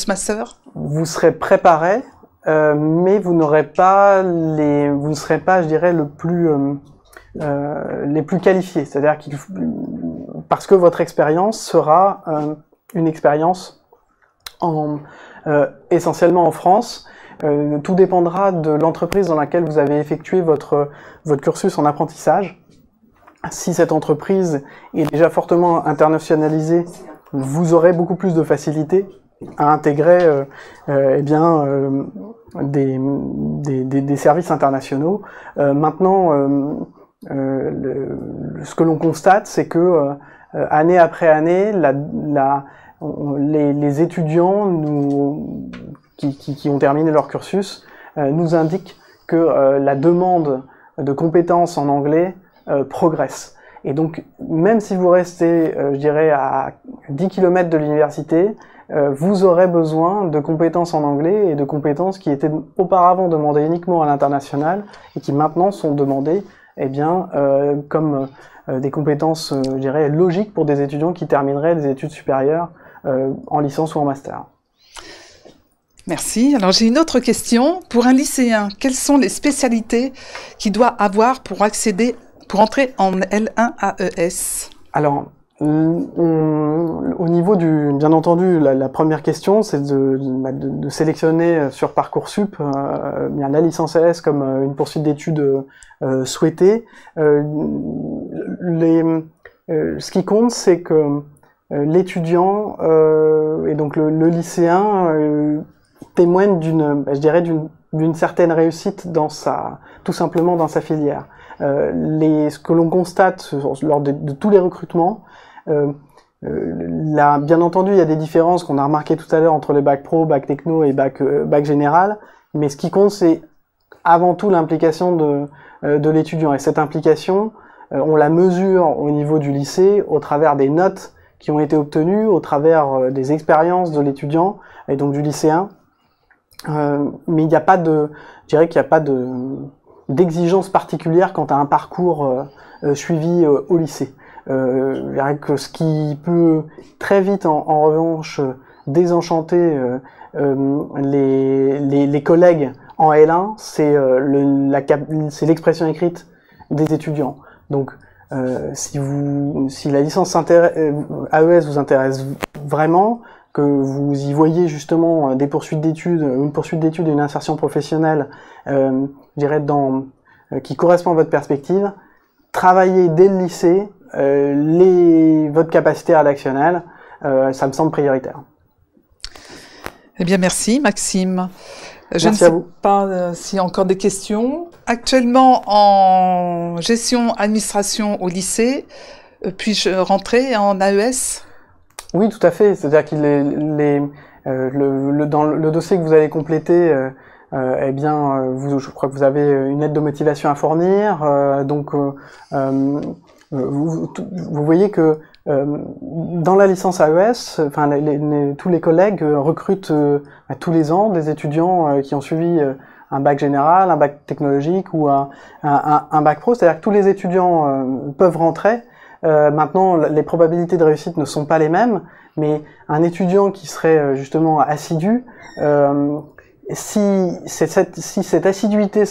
master? Vous serez préparé, mais vous ne serez pas, je dirais, les plus qualifiés. C'est-à-dire parce que votre expérience sera une expérience essentiellement en France. Tout dépendra de l'entreprise dans laquelle vous avez effectué votre cursus en apprentissage. Si cette entreprise est déjà fortement internationalisée, vous aurez beaucoup plus de facilité à intégrer des services internationaux. Maintenant, ce que l'on constate, c'est que année après année, les étudiants qui ont terminé leur cursus nous indiquent que la demande de compétences en anglais progresse. Et donc, même si vous restez, je dirais, à 10 km de l'université, vous aurez besoin de compétences en anglais et de compétences qui étaient auparavant demandées uniquement à l'international et qui maintenant sont demandées comme des compétences, je dirais, logiques pour des étudiants qui termineraient des études supérieures en licence ou en master. Merci. Alors j'ai une autre question. Pour un lycéen, quelles sont les spécialités qu'il doit avoir pour entrer en L1 AES? Alors, au niveau bien entendu, la première question, c'est de sélectionner sur Parcoursup la licence AES comme une poursuite d'études souhaitée. Ce qui compte, c'est que l'étudiant et donc le lycéen témoigne d'une certaine réussite tout simplement dans sa filière. Ce que l'on constate lors de tous les recrutements, bien entendu, il y a des différences qu'on a remarquées tout à l'heure entre les bacs pro, bac techno et bac général, mais ce qui compte, c'est avant tout l'implication de l'étudiant. Et cette implication, on la mesure au niveau du lycée au travers des notes qui ont été obtenues, au travers des expériences de l'étudiant et donc du lycéen. Mais il n'y a pas je dirais qu'il n'y a pas d'exigence particulière quant à un parcours suivi au lycée. Je dirais que ce qui peut très vite, en revanche, désenchanter les collègues en L1, c'est l'expression écrite des étudiants. Donc, si la licence AES vous intéresse vraiment, que vous y voyez justement une poursuite d'études et une insertion professionnelle, je dirais qui correspond à votre perspective, travaillez dès le lycée votre capacité rédactionnelle, ça me semble prioritaire. Eh bien, merci Maxime. Je Merci ne à sais vous. pas s'il y a encore des questions. Actuellement en gestion administration au lycée, puis-je rentrer en AES? Oui, tout à fait. C'est-à-dire qu'il dans le dossier que vous allez compléter, eh bien, je crois que vous avez une aide de motivation à fournir. Vous voyez que dans la licence AES, enfin, tous les collègues recrutent tous les ans des étudiants qui ont suivi un bac général, un bac technologique ou un bac pro. C'est-à-dire que tous les étudiants peuvent rentrer. Maintenant, les probabilités de réussite ne sont pas les mêmes, mais un étudiant qui serait justement assidu, si cette assiduité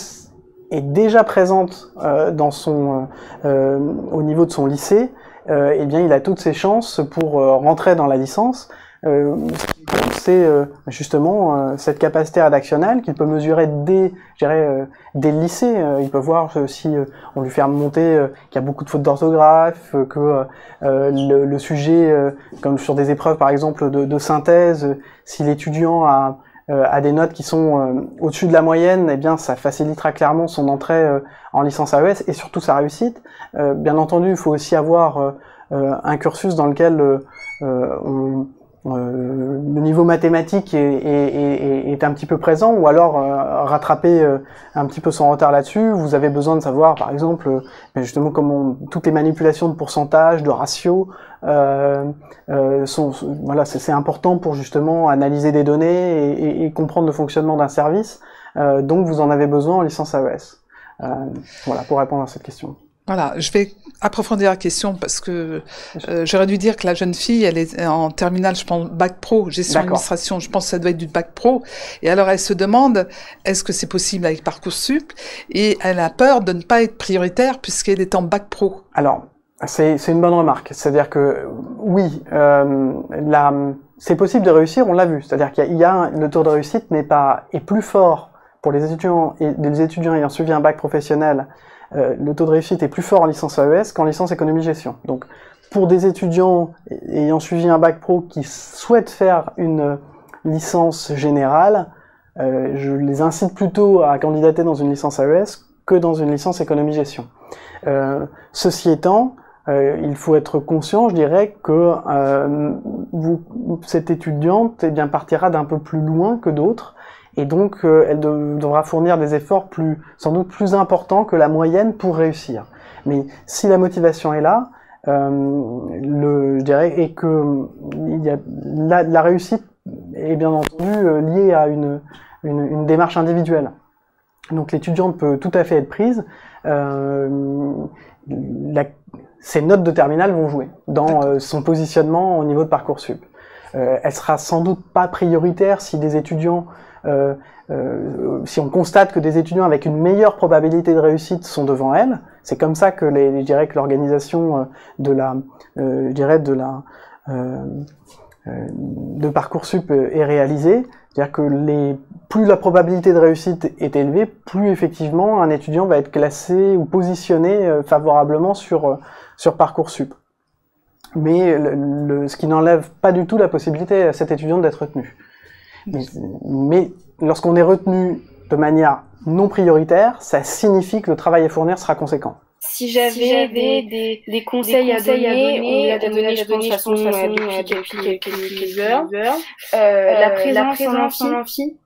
est déjà présente au niveau de son lycée, eh bien, il a toutes ses chances pour rentrer dans la licence. Ce qui compte, c'est justement cette capacité rédactionnelle qu'il peut mesurer dès le lycée. Il peut voir si on lui fait remonter qu'il y a beaucoup de fautes d'orthographe, que le sujet, comme sur des épreuves par exemple de synthèse, si l'étudiant a des notes qui sont au-dessus de la moyenne, eh bien ça facilitera clairement son entrée en licence AES et surtout sa réussite. Bien entendu, il faut aussi avoir un cursus dans lequel le niveau mathématique est un petit peu présent, ou alors rattraper un petit peu son retard là-dessus. Vous avez besoin de savoir, par exemple, justement comment toutes les manipulations de pourcentage, de ratios, voilà, c'est important pour justement analyser des données et comprendre le fonctionnement d'un service. Donc vous en avez besoin en licence AES. Voilà, pour répondre à cette question. Voilà, je vais approfondir la question parce que j'aurais dû dire que la jeune fille, elle est en terminale, je pense, bac pro, gestion administration, je pense que ça doit être du bac pro. Et alors elle se demande, est-ce que c'est possible avec Parcoursup? Et elle a peur de ne pas être prioritaire puisqu'elle est en bac pro. Alors, c'est une bonne remarque. C'est-à-dire que oui, c'est possible de réussir, on l'a vu. C'est-à-dire qu'il y a le taux de réussite est plus fort pour les étudiants ayant suivi un bac professionnel. Le taux de réussite est plus fort en licence AES qu'en licence économie-gestion. Donc, pour des étudiants ayant suivi un bac pro qui souhaitent faire une licence générale, je les incite plutôt à candidater dans une licence AES que dans une licence économie-gestion. Ceci étant, il faut être conscient, je dirais, que cette étudiante eh bien, partira d'un peu plus loin que d'autres. Et donc, elle devra fournir des efforts sans doute plus importants que la moyenne pour réussir. Mais si la motivation est là, je dirais, et que la réussite est bien entendu liée à une démarche individuelle. Donc, l'étudiante peut tout à fait être prise. Ses notes de terminale vont jouer dans son positionnement au niveau de Parcoursup. Elle sera sans doute pas prioritaire si des étudiants si on constate que des étudiants avec une meilleure probabilité de réussite sont devant elle. C'est comme ça que je dirais que l'organisation de Parcoursup est réalisée. C'est-à-dire que plus la probabilité de réussite est élevée, plus effectivement un étudiant va être classé ou positionné favorablement sur Parcoursup. Mais ce qui n'enlève pas du tout la possibilité à cet étudiant d'être retenu. Mais lorsqu'on est retenu de manière non prioritaire, ça signifie que le travail à fournir sera conséquent. Si j'avais des conseils à donner, on l'a donné, je pense, de façon depuis quelques heures. La présence en amphi,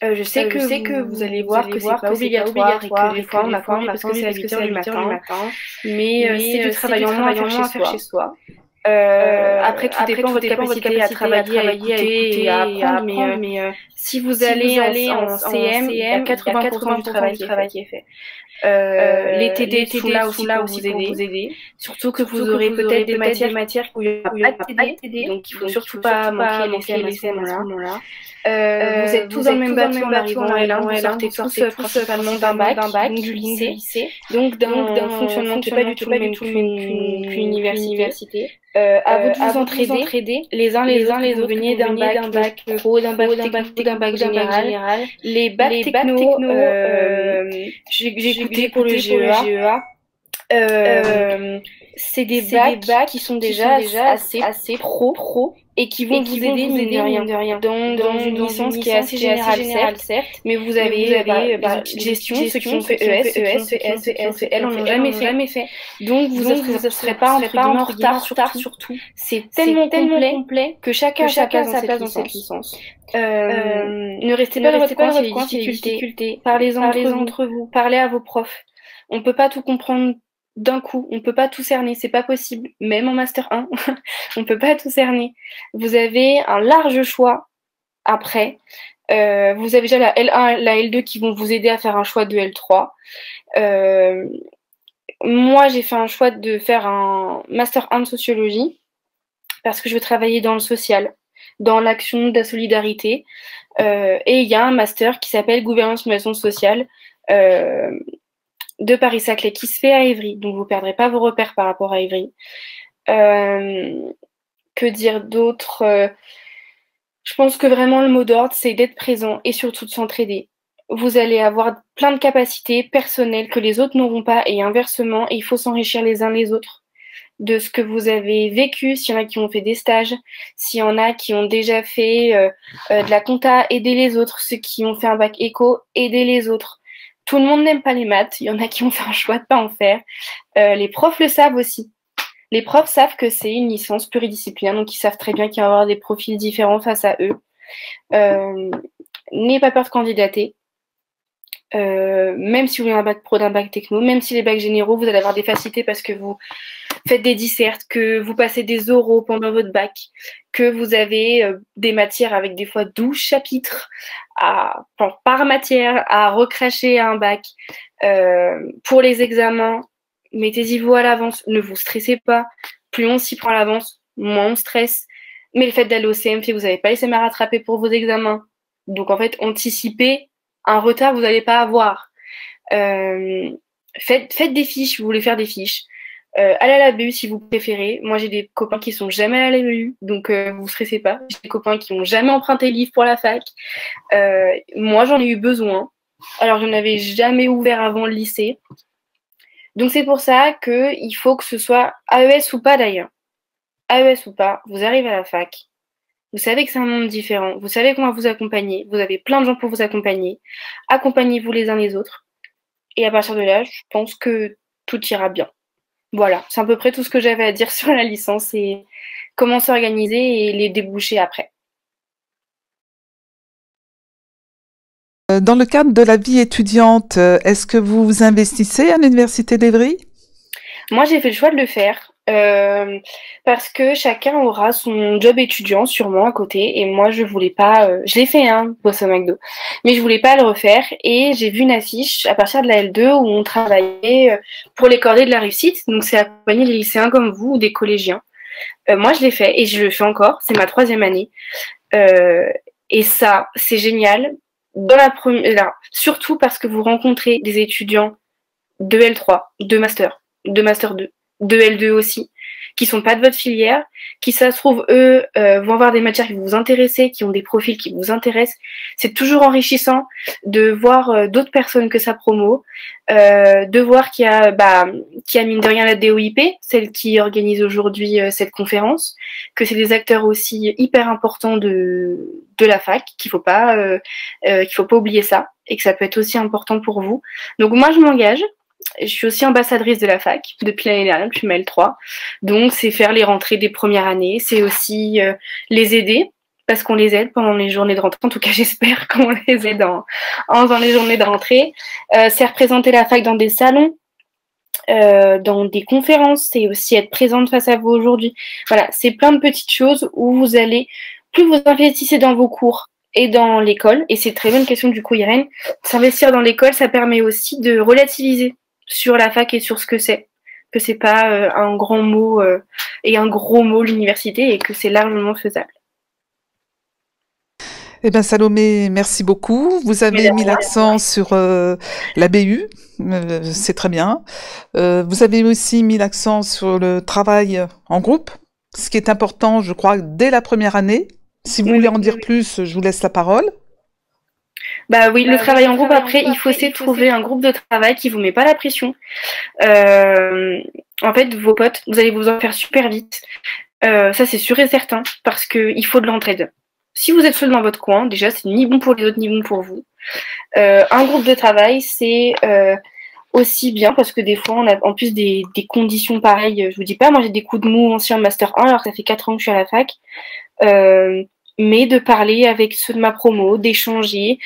je sais que vous allez voir que c'est pas obligatoire et que des fois on apprend parce que c'est à 8h du matin, mais c'est du travail en moins à faire chez soi. Après, tout dépend de votre capacité à travailler, à écouter et à apprendre, mais si vous allez en CM, il y a 80% du travail qui est fait. Les TD sont là aussi pour vous aider. Surtout que vous aurez peut-être des matières où il n'y a pas de TD, donc il faut surtout pas manquer les CM à ce moment-là. Vous êtes tous dans le même bateau en arrivant en L1, vous sortez tous principalement d'un bac, du lycée, donc d'un fonctionnement qui n'est pas du tout le même qu'une université. À vous de vous entraider, les uns les autres, vous veniez d'un bac pro, d'un bac général. Les bacs techno, j'ai écouté pour le GEA. C'est des bacs qui sont déjà assez pro et qui vont vous aider, mine de rien, dans une licence qui est assez générale, certes, mais vous avez gestion, ceux qui ont fait ES, ceux qui ont fait L, on n'en jamais fait. Donc vous ne serez pas en retard sur tout. C'est tellement complet que chacun a sa place dans cette licence. Ne restez pas dans votre coin s'il y a des difficultés. Parlez-en entre vous, parlez à vos profs. On ne peut pas tout comprendre d'un coup, on peut pas tout cerner, c'est pas possible. Même en Master 1, on peut pas tout cerner. Vous avez un large choix après. Vous avez déjà la L1, la L2 qui vont vous aider à faire un choix de L3. Moi, j'ai fait un choix de faire un Master 1 de sociologie parce que je veux travailler dans le social, dans l'action de la solidarité. Et il y a un master qui s'appelle Gouvernance Innovation Sociale de Paris-Saclay qui se fait à Évry, donc vous ne perdrez pas vos repères par rapport à Évry. Que dire d'autre? Je pense que vraiment le mot d'ordre, c'est d'être présent et surtout de s'entraider. Vous allez avoir plein de capacités personnelles que les autres n'auront pas et inversement, et il faut s'enrichir les uns les autres de ce que vous avez vécu, s'il y en a qui ont fait des stages, s'il y en a qui ont déjà fait de la compta, aider les autres, ceux qui ont fait un bac éco, aider les autres. Tout le monde n'aime pas les maths, il y en a qui ont fait un choix de pas en faire. Les profs le savent aussi. Les profs savent que c'est une licence pluridisciplinaire, donc ils savent très bien qu'il va y avoir des profils différents face à eux. N'ayez pas peur de candidater. Même si vous voulez un bac pro d'un bac techno, même si les bacs généraux, vous allez avoir des facilités parce que vous faites des dissertes, que vous passez des oraux pendant votre bac, que vous avez des matières avec des fois 12 chapitres par matière à recracher à un bac. Pour les examens, mettez-y vous à l'avance, ne vous stressez pas. Plus on s'y prend à l'avance, moins on stresse. Mais le fait d'aller au CMT, vous n'avez pas les SEM à rattraper pour vos examens. Donc en fait, anticipez un retard que vous n'allez pas avoir. Faites des fiches, vous voulez faire des fiches. Allez à la BU si vous préférez. Moi, j'ai des copains qui sont jamais allés à la BU, donc vous stressez pas. J'ai des copains qui n'ont jamais emprunté le livre pour la fac. Moi, j'en ai eu besoin. Alors, je n'avais jamais ouvert avant le lycée. Donc, c'est pour ça qu'il faut que ce soit AES ou pas d'ailleurs. AES ou pas, vous arrivez à la fac. Vous savez que c'est un monde différent. Vous savez qu'on va vous accompagner. Vous avez plein de gens pour vous accompagner. Accompagnez-vous les uns les autres. Et à partir de là, je pense que tout ira bien. Voilà, c'est à peu près tout ce que j'avais à dire sur la licence et comment s'organiser et les débouchés après. Dans le cadre de la vie étudiante, est-ce que vous vous investissez à l'Université d'Évry? Moi, j'ai fait le choix de le faire parce que chacun aura son job étudiant sûrement à côté et moi, je voulais pas... je l'ai fait, bosse au McDo, mais je voulais pas le refaire et j'ai vu une affiche à partir de la L2 où on travaillait pour les cordées de la réussite, donc c'est accompagner les lycéens comme vous ou des collégiens. Moi, je l'ai fait et je le fais encore, c'est ma 3e année et ça, c'est génial. Dans la première, surtout parce que vous rencontrez des étudiants de L3, de Master 2, de L2 aussi, qui sont pas de votre filière, qui ça se trouve, eux, vont avoir des matières qui vont vous intéresser, qui ont des profils qui vous intéressent. C'est toujours enrichissant de voir d'autres personnes que ça promo, de voir qu'il y a mine de rien la DOIP, celle qui organise aujourd'hui cette conférence, que c'est des acteurs aussi hyper importants de la fac, qu'il faut pas oublier ça, et que ça peut être aussi important pour vous. Donc moi, je m'engage. Je suis aussi ambassadrice de la fac depuis l'année dernière, depuis ma L3. Donc, c'est faire les rentrées des premières années. C'est aussi les aider, parce qu'on les aide pendant les journées de rentrée. En tout cas, j'espère qu'on les aide en faisant les journées de rentrée. C'est représenter la fac dans des salons, dans des conférences. C'est aussi être présente face à vous aujourd'hui. Voilà, c'est plein de petites choses où vous allez, plus vous investissez dans vos cours et dans l'école, et c'est une très bonne question du coup, Irène, s'investir dans l'école, ça permet aussi de relativiser sur la fac et sur ce que c'est pas un grand mot et un gros mot l'université et que c'est largement faisable. Eh bien, Salomé, merci beaucoup. Vous avez mis l'accent sur la BU, c'est très bien. Vous avez aussi mis l'accent sur le travail en groupe, ce qui est important, je crois, dès la première année. Si vous voulez en dire plus, je vous laisse la parole. Bah oui, le travail en groupe, après, il faut essayer de trouver un groupe de travail qui vous met pas la pression. En fait, vos potes, vous allez vous en faire super vite. Ça, c'est sûr et certain, parce qu'il faut de l'entraide. Si vous êtes seul dans votre coin, déjà, c'est ni bon pour les autres, ni bon pour vous. Un groupe de travail, c'est aussi bien, parce que des fois, on a en plus des conditions pareilles. Je vous dis pas, moi, j'ai des coups de mou ancien Master 1, alors que ça fait 4 ans que je suis à la fac. Mais de parler avec ceux de ma promo, d'échanger,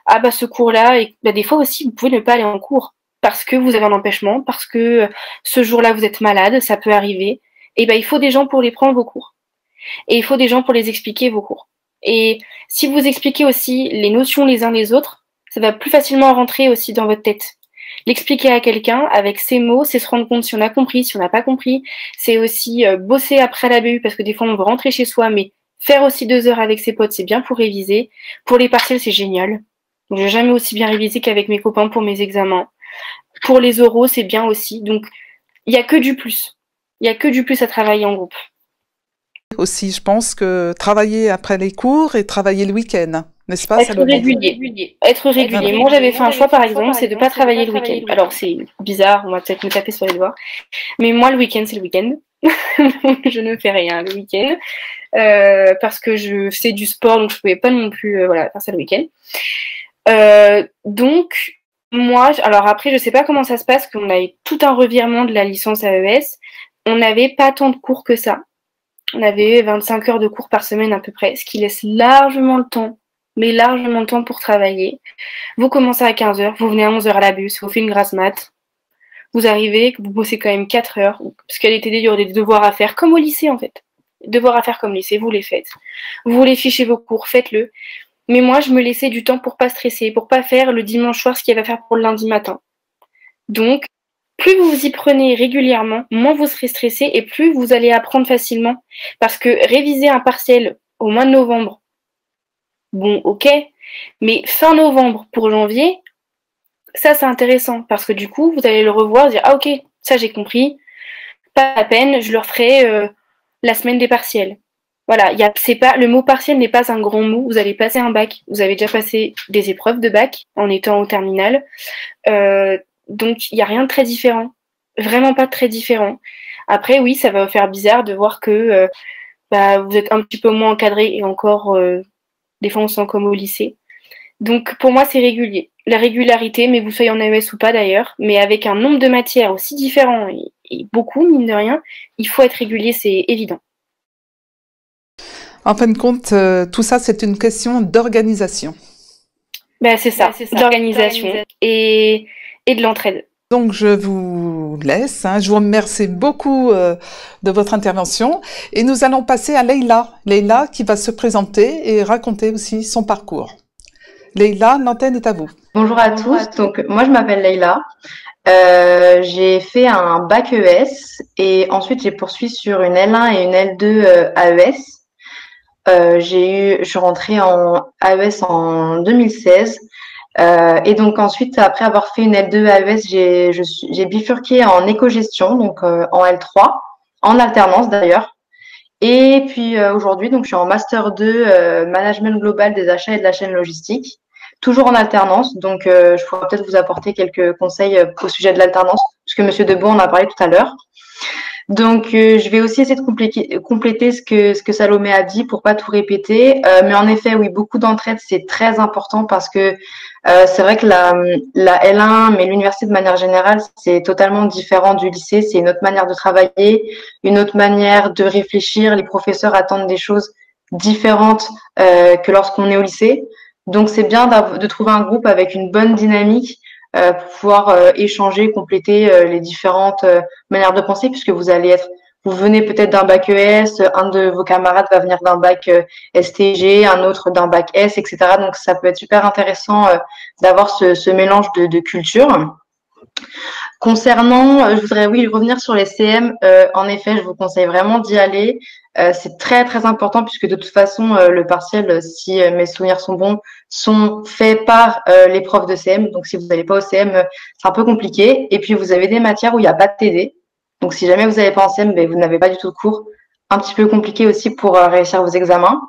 ah bah ce cours-là, et bah, des fois aussi, vous pouvez ne pas aller en cours parce que vous avez un empêchement, parce que ce jour-là, vous êtes malade, ça peut arriver. Et ben, il faut des gens pour les prendre vos cours. Et il faut des gens pour les expliquer vos cours. Et si vous expliquez aussi les notions les uns les autres, ça va plus facilement rentrer aussi dans votre tête. L'expliquer à quelqu'un avec ses mots, c'est se rendre compte si on a compris, si on n'a pas compris. C'est aussi bosser après la BU parce que des fois on veut rentrer chez soi, mais faire aussi 2 heures avec ses potes, c'est bien pour réviser. Pour les partiels, c'est génial. Donc, j'ai jamais aussi bien révisé qu'avec mes copains pour mes examens. Pour les oraux, c'est bien aussi. Donc, il n'y a que du plus. Il n'y a que du plus à travailler en groupe. Aussi, je pense que travailler après les cours et travailler le week-end, n'est-ce pas? Être régulier. Être régulier. Moi, j'avais fait un choix, par exemple, c'est de ne pas travailler le week-end. Alors, c'est bizarre, on va peut-être me taper sur les doigts. Mais moi, le week-end, c'est le week-end. Je ne fais rien le week-end. Parce que je fais du sport, donc je ne pouvais pas non plus faire ça le week-end. Donc, moi, alors après, je sais pas comment ça se passe, qu'on a eu tout un revirement de la licence AES. On n'avait pas tant de cours que ça. On avait 25 heures de cours par semaine à peu près, ce qui laisse largement le temps, mais largement le temps pour travailler. Vous commencez à 15 heures, vous venez à 11 heures à la bus, vous faites une grasse mat. Vous arrivez, vous bossez quand même 4 heures, parce qu'à l'été, il y aurait des devoirs à faire, comme au lycée en fait. Devoirs à faire comme lycée, vous les faites. Vous voulez ficher vos cours, faites-le. Mais moi, je me laissais du temps pour pas stresser, pour pas faire le dimanche soir ce qu'il y avait à faire pour le lundi matin. Donc, plus vous vous y prenez régulièrement, moins vous serez stressé et plus vous allez apprendre facilement. Parce que réviser un partiel au mois de novembre, bon, ok, mais fin novembre pour janvier, ça c'est intéressant parce que du coup, vous allez le revoir, dire ah ok, ça j'ai compris, pas la peine, je le referai la semaine des partiels. Voilà, le mot partiel n'est pas un grand mot. Vous allez passer un bac. Vous avez déjà passé des épreuves de bac en étant au terminal. Donc, il n'y a rien de très différent. Vraiment pas très différent. Après, oui, ça va vous faire bizarre de voir que vous êtes un petit peu moins encadré et encore, des fois, on se sent comme au lycée. Donc, pour moi, c'est régulier. La régularité, mais vous soyez en AES ou pas d'ailleurs, mais avec un nombre de matières aussi différent et beaucoup, mine de rien, il faut être régulier, c'est évident. En fin de compte, tout ça, c'est une question d'organisation. Ben, c'est ça, d'organisation et de l'entraide. Donc, je vous laisse. Je vous remercie beaucoup de votre intervention. Et nous allons passer à Leïla. Leïla qui va se présenter et raconter aussi son parcours. Leïla, l'antenne est à vous. Bonjour à tous. Donc, moi, je m'appelle Leïla. J'ai fait un bac ES et ensuite, j'ai poursuivi sur une L1 et une L2 AES. Je suis rentrée en AES en 2016 et donc ensuite après avoir fait une L2 AES j'ai bifurqué en éco-gestion donc en L3 en alternance d'ailleurs et puis aujourd'hui donc je suis en master 2 management global des achats et de la chaîne logistique toujours en alternance donc je pourrais peut-être vous apporter quelques conseils au sujet de l'alternance puisque Monsieur Debout en a parlé tout à l'heure. Donc, je vais aussi essayer de compléter ce que Salomé a dit pour pas tout répéter. Mais en effet, oui, beaucoup d'entraide, c'est très important parce que c'est vrai que la L1, mais l'université de manière générale, c'est totalement différent du lycée. C'est une autre manière de travailler, une autre manière de réfléchir. Les professeurs attendent des choses différentes que lorsqu'on est au lycée. Donc, c'est bien de trouver un groupe avec une bonne dynamique pour pouvoir échanger, compléter les différentes manières de penser, puisque vous venez peut-être d'un bac ES, un de vos camarades va venir d'un bac STG, un autre d'un bac S, etc. Donc ça peut être super intéressant d'avoir ce mélange de culture. Concernant, je voudrais revenir sur les CM. En effet, je vous conseille vraiment d'y aller. C'est très très important puisque de toute façon le partiel, si mes souvenirs sont bons, sont faits par les profs de CM. Donc si vous n'allez pas au CM, c'est un peu compliqué. Et puis vous avez des matières où il n'y a pas de TD. Donc si jamais vous n'allez pas en CM, vous n'avez pas du tout de cours. Un petit peu compliqué aussi pour réussir vos examens.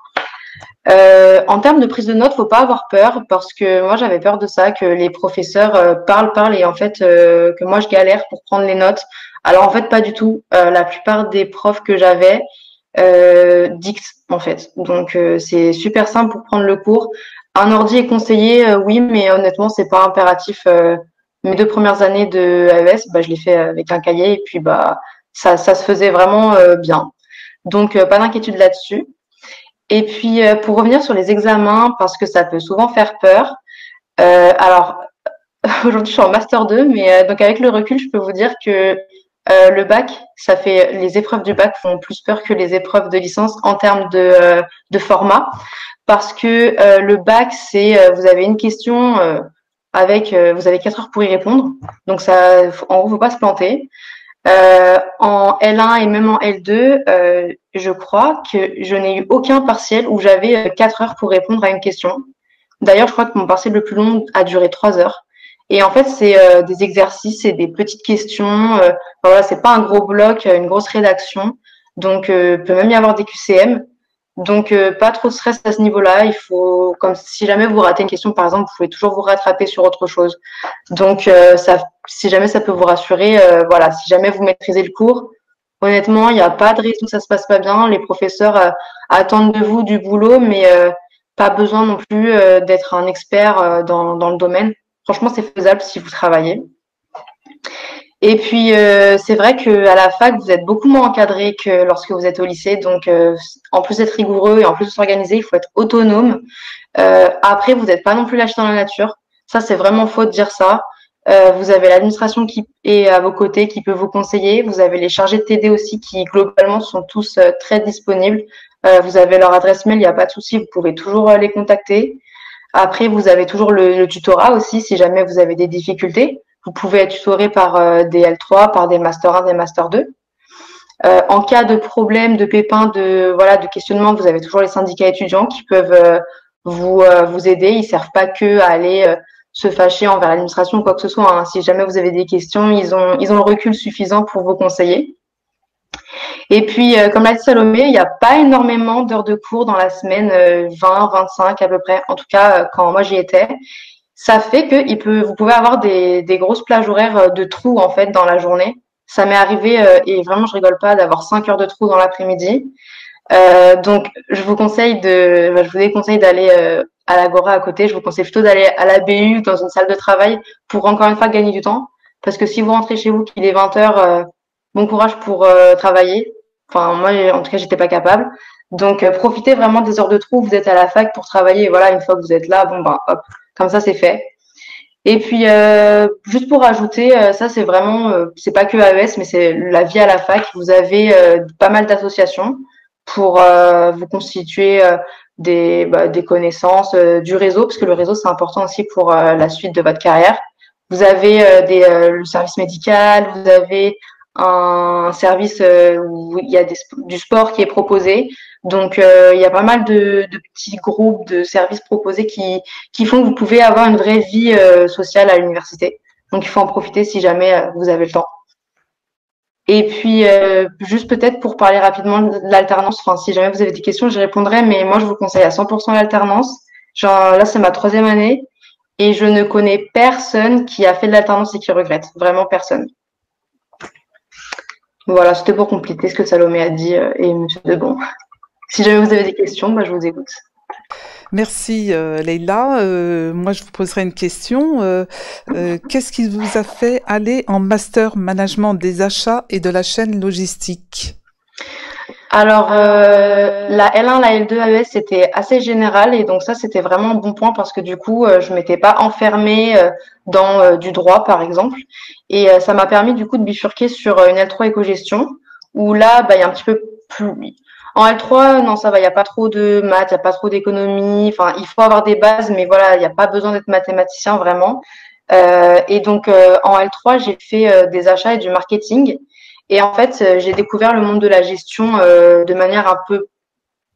En termes de prise de notes, faut pas avoir peur parce que moi j'avais peur de ça, que les professeurs parlent et en fait que moi je galère pour prendre les notes. Alors en fait pas du tout. La plupart des profs que j'avais dictent en fait. Donc c'est super simple pour prendre le cours. Un ordi est conseillé, oui, mais honnêtement c'est pas impératif. Mes 2 premières années de AES, bah, je l'ai fait avec un cahier et puis bah ça se faisait vraiment bien. Donc pas d'inquiétude là-dessus. Et puis, pour revenir sur les examens, parce que ça peut souvent faire peur. Alors, aujourd'hui, je suis en master 2, mais donc avec le recul, je peux vous dire que le bac, les épreuves du bac font plus peur que les épreuves de licence en termes de format, parce que le bac, vous avez une question vous avez 4 heures pour y répondre, donc ça, en gros, faut pas se planter. En L1 et même en L2, je crois que je n'ai eu aucun partiel où j'avais 4 heures pour répondre à une question. D'ailleurs, je crois que mon partiel le plus long a duré 3 heures. Et en fait, c'est des exercices et des petites questions. Voilà, c'est pas un gros bloc, une grosse rédaction. Donc, peut même y avoir des QCM. Donc, pas trop de stress à ce niveau-là. Il faut, comme si jamais vous ratez une question, par exemple, vous pouvez toujours vous rattraper sur autre chose. Donc, si jamais ça peut vous rassurer, voilà, si jamais vous maîtrisez le cours, honnêtement, il n'y a pas de raison que ça se passe pas bien. Les professeurs attendent de vous du boulot, mais pas besoin non plus d'être un expert dans le domaine. Franchement, c'est faisable si vous travaillez. Et puis, c'est vrai qu'à la fac, vous êtes beaucoup moins encadré que lorsque vous êtes au lycée. Donc, en plus d'être rigoureux et en plus de s'organiser, il faut être autonome. Après, vous n'êtes pas non plus lâché dans la nature. Ça, c'est vraiment faux de dire ça. Vous avez l'administration qui est à vos côtés, qui peut vous conseiller. Vous avez les chargés de TD aussi qui, globalement, sont tous très disponibles. Vous avez leur adresse mail, il n'y a pas de souci. Vous pouvez toujours les contacter. Après, vous avez toujours le tutorat aussi, si jamais vous avez des difficultés. Vous pouvez être tutoré par des L3, par des Master 1, des Master 2. En cas de problème, de pépin, de questionnement, vous avez toujours les syndicats étudiants qui peuvent vous aider. Ils servent pas que à aller se fâcher envers l'administration ou quoi que ce soit, hein. Si jamais vous avez des questions, ils ont le recul suffisant pour vous conseiller. Et puis, comme l'a dit Salomé, il n'y a pas énormément d'heures de cours dans la semaine, 20, 25 à peu près. En tout cas, quand moi j'y étais. Ça fait que vous pouvez avoir des grosses plages horaires de trous en fait dans la journée. Ça m'est arrivé et vraiment je rigole pas d'avoir 5 heures de trous dans l'après-midi. Donc je vous déconseille d'aller à l'Agora à côté. Je vous conseille plutôt d'aller à la BU dans une salle de travail pour encore une fois gagner du temps. Parce que si vous rentrez chez vous qu'il est 20 heures, bon courage pour travailler. Enfin moi en tout cas j'étais pas capable. Donc profitez vraiment des heures de trou. Vous êtes à la fac pour travailler. Et voilà, une fois que vous êtes là, bon ben hop. Comme ça, c'est fait. Et puis, juste pour rajouter, ça, c'est vraiment, c'est pas que AES, mais c'est la vie à la fac. Vous avez pas mal d'associations pour vous constituer des connaissances, du réseau, parce que le réseau, c'est important aussi pour la suite de votre carrière. Vous avez le service médical, vous avez un service où il y a du sport qui est proposé. Donc, il y a pas mal de petits groupes de services proposés qui font que vous pouvez avoir une vraie vie sociale à l'université. Donc, il faut en profiter si jamais vous avez le temps. Et puis, juste peut-être pour parler rapidement de l'alternance, enfin, si jamais vous avez des questions, j'y répondrai, mais moi, je vous conseille à 100% l'alternance. Genre, là, c'est ma 3e année et je ne connais personne qui a fait de l'alternance et qui regrette. Vraiment personne. Voilà, c'était pour compléter ce que Salomé a dit et Monsieur Debon. Si jamais vous avez des questions, je vous écoute. Merci Leïla. Moi, je vous poserai une question. Qu'est-ce qui vous a fait aller en master management des achats et de la chaîne logistique? Alors, la L1, la L2 AES, c'était assez général et donc ça, c'était vraiment un bon point parce que du coup, je m'étais pas enfermée dans du droit, par exemple. Et ça m'a permis du coup de bifurquer sur une L3 éco-gestion où là, il y a un petit peu plus… En L3, non, ça va, il n'y a pas trop de maths, il n'y a pas trop d'économie. Enfin, il faut avoir des bases, mais voilà, il n'y a pas besoin d'être mathématicien vraiment. Et donc, en L3, j'ai fait des achats et du marketing. Et en fait, j'ai découvert le monde de la gestion de manière un peu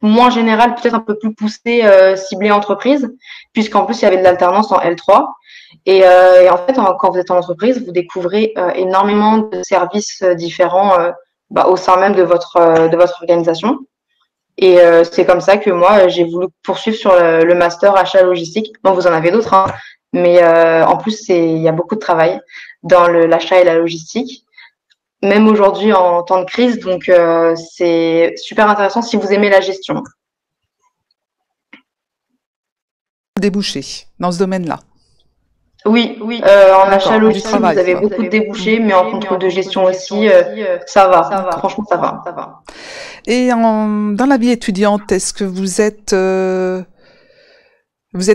moins générale, peut-être un peu plus poussée, ciblée entreprise, puisqu'en plus, il y avait de l'alternance en L3. Et en fait, quand vous êtes en entreprise, vous découvrez énormément de services différents au sein même de votre organisation. Et c'est comme ça que moi, j'ai voulu poursuivre sur le master achat logistique. Bon, vous en avez d'autres, hein, mais en plus, il y a beaucoup de travail dans l'achat et la logistique, même aujourd'hui en temps de crise. Donc, c'est super intéressant si vous aimez la gestion. Débouchés dans ce domaine-là. Oui, en achat logistique, vous avez beaucoup de débouchés, mais en contrôle de gestion aussi, ça va. Franchement, ça va. Et dans la vie étudiante, est-ce que vous êtes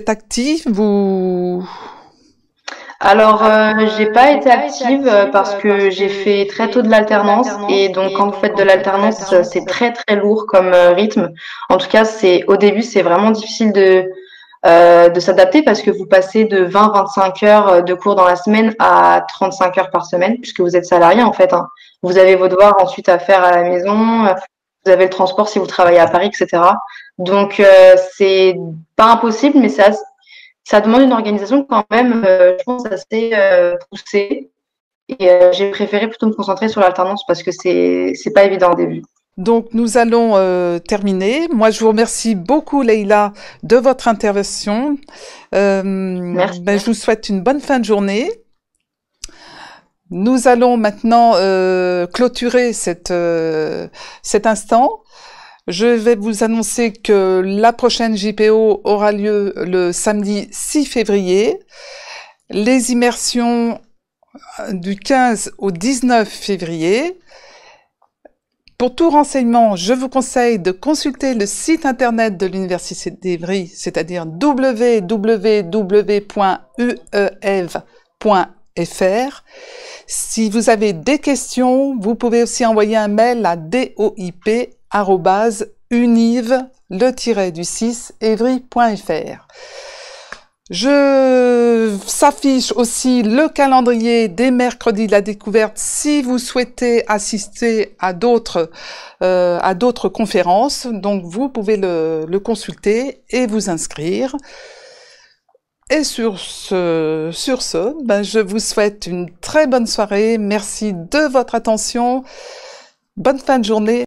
active ou... Alors, j'ai pas été active parce que j'ai fait très tôt de l'alternance et donc quand vous faites de l'alternance, c'est très très lourd comme rythme. En tout cas, au début, c'est vraiment difficile de s'adapter parce que vous passez de 20-25 heures de cours dans la semaine à 35 heures par semaine puisque vous êtes salarié en fait, hein. Vous avez vos devoirs ensuite à faire à la maison, vous avez le transport si vous travaillez à Paris, etc. Donc, c'est pas impossible, mais ça demande une organisation quand même, je pense, assez poussée. Et j'ai préféré plutôt me concentrer sur l'alternance parce que c'est pas évident au début. Donc, nous allons terminer. Moi, je vous remercie beaucoup, Leïla, de votre intervention. Merci. Je vous souhaite une bonne fin de journée. Nous allons maintenant clôturer cet instant. Je vais vous annoncer que la prochaine JPO aura lieu le samedi 6 février. Les immersions du 15 au 19 février. Pour tout renseignement, je vous conseille de consulter le site internet de l'Université d'Évry, c'est-à-dire www.uev.fr. Si vous avez des questions, vous pouvez aussi envoyer un mail à doip@univ-evry.fr. S'affiche aussi le calendrier des mercredis de la découverte si vous souhaitez assister à d'autres conférences. Donc vous pouvez le consulter et vous inscrire. Et sur ce, je vous souhaite une très bonne soirée. Merci de votre attention. Bonne fin de journée.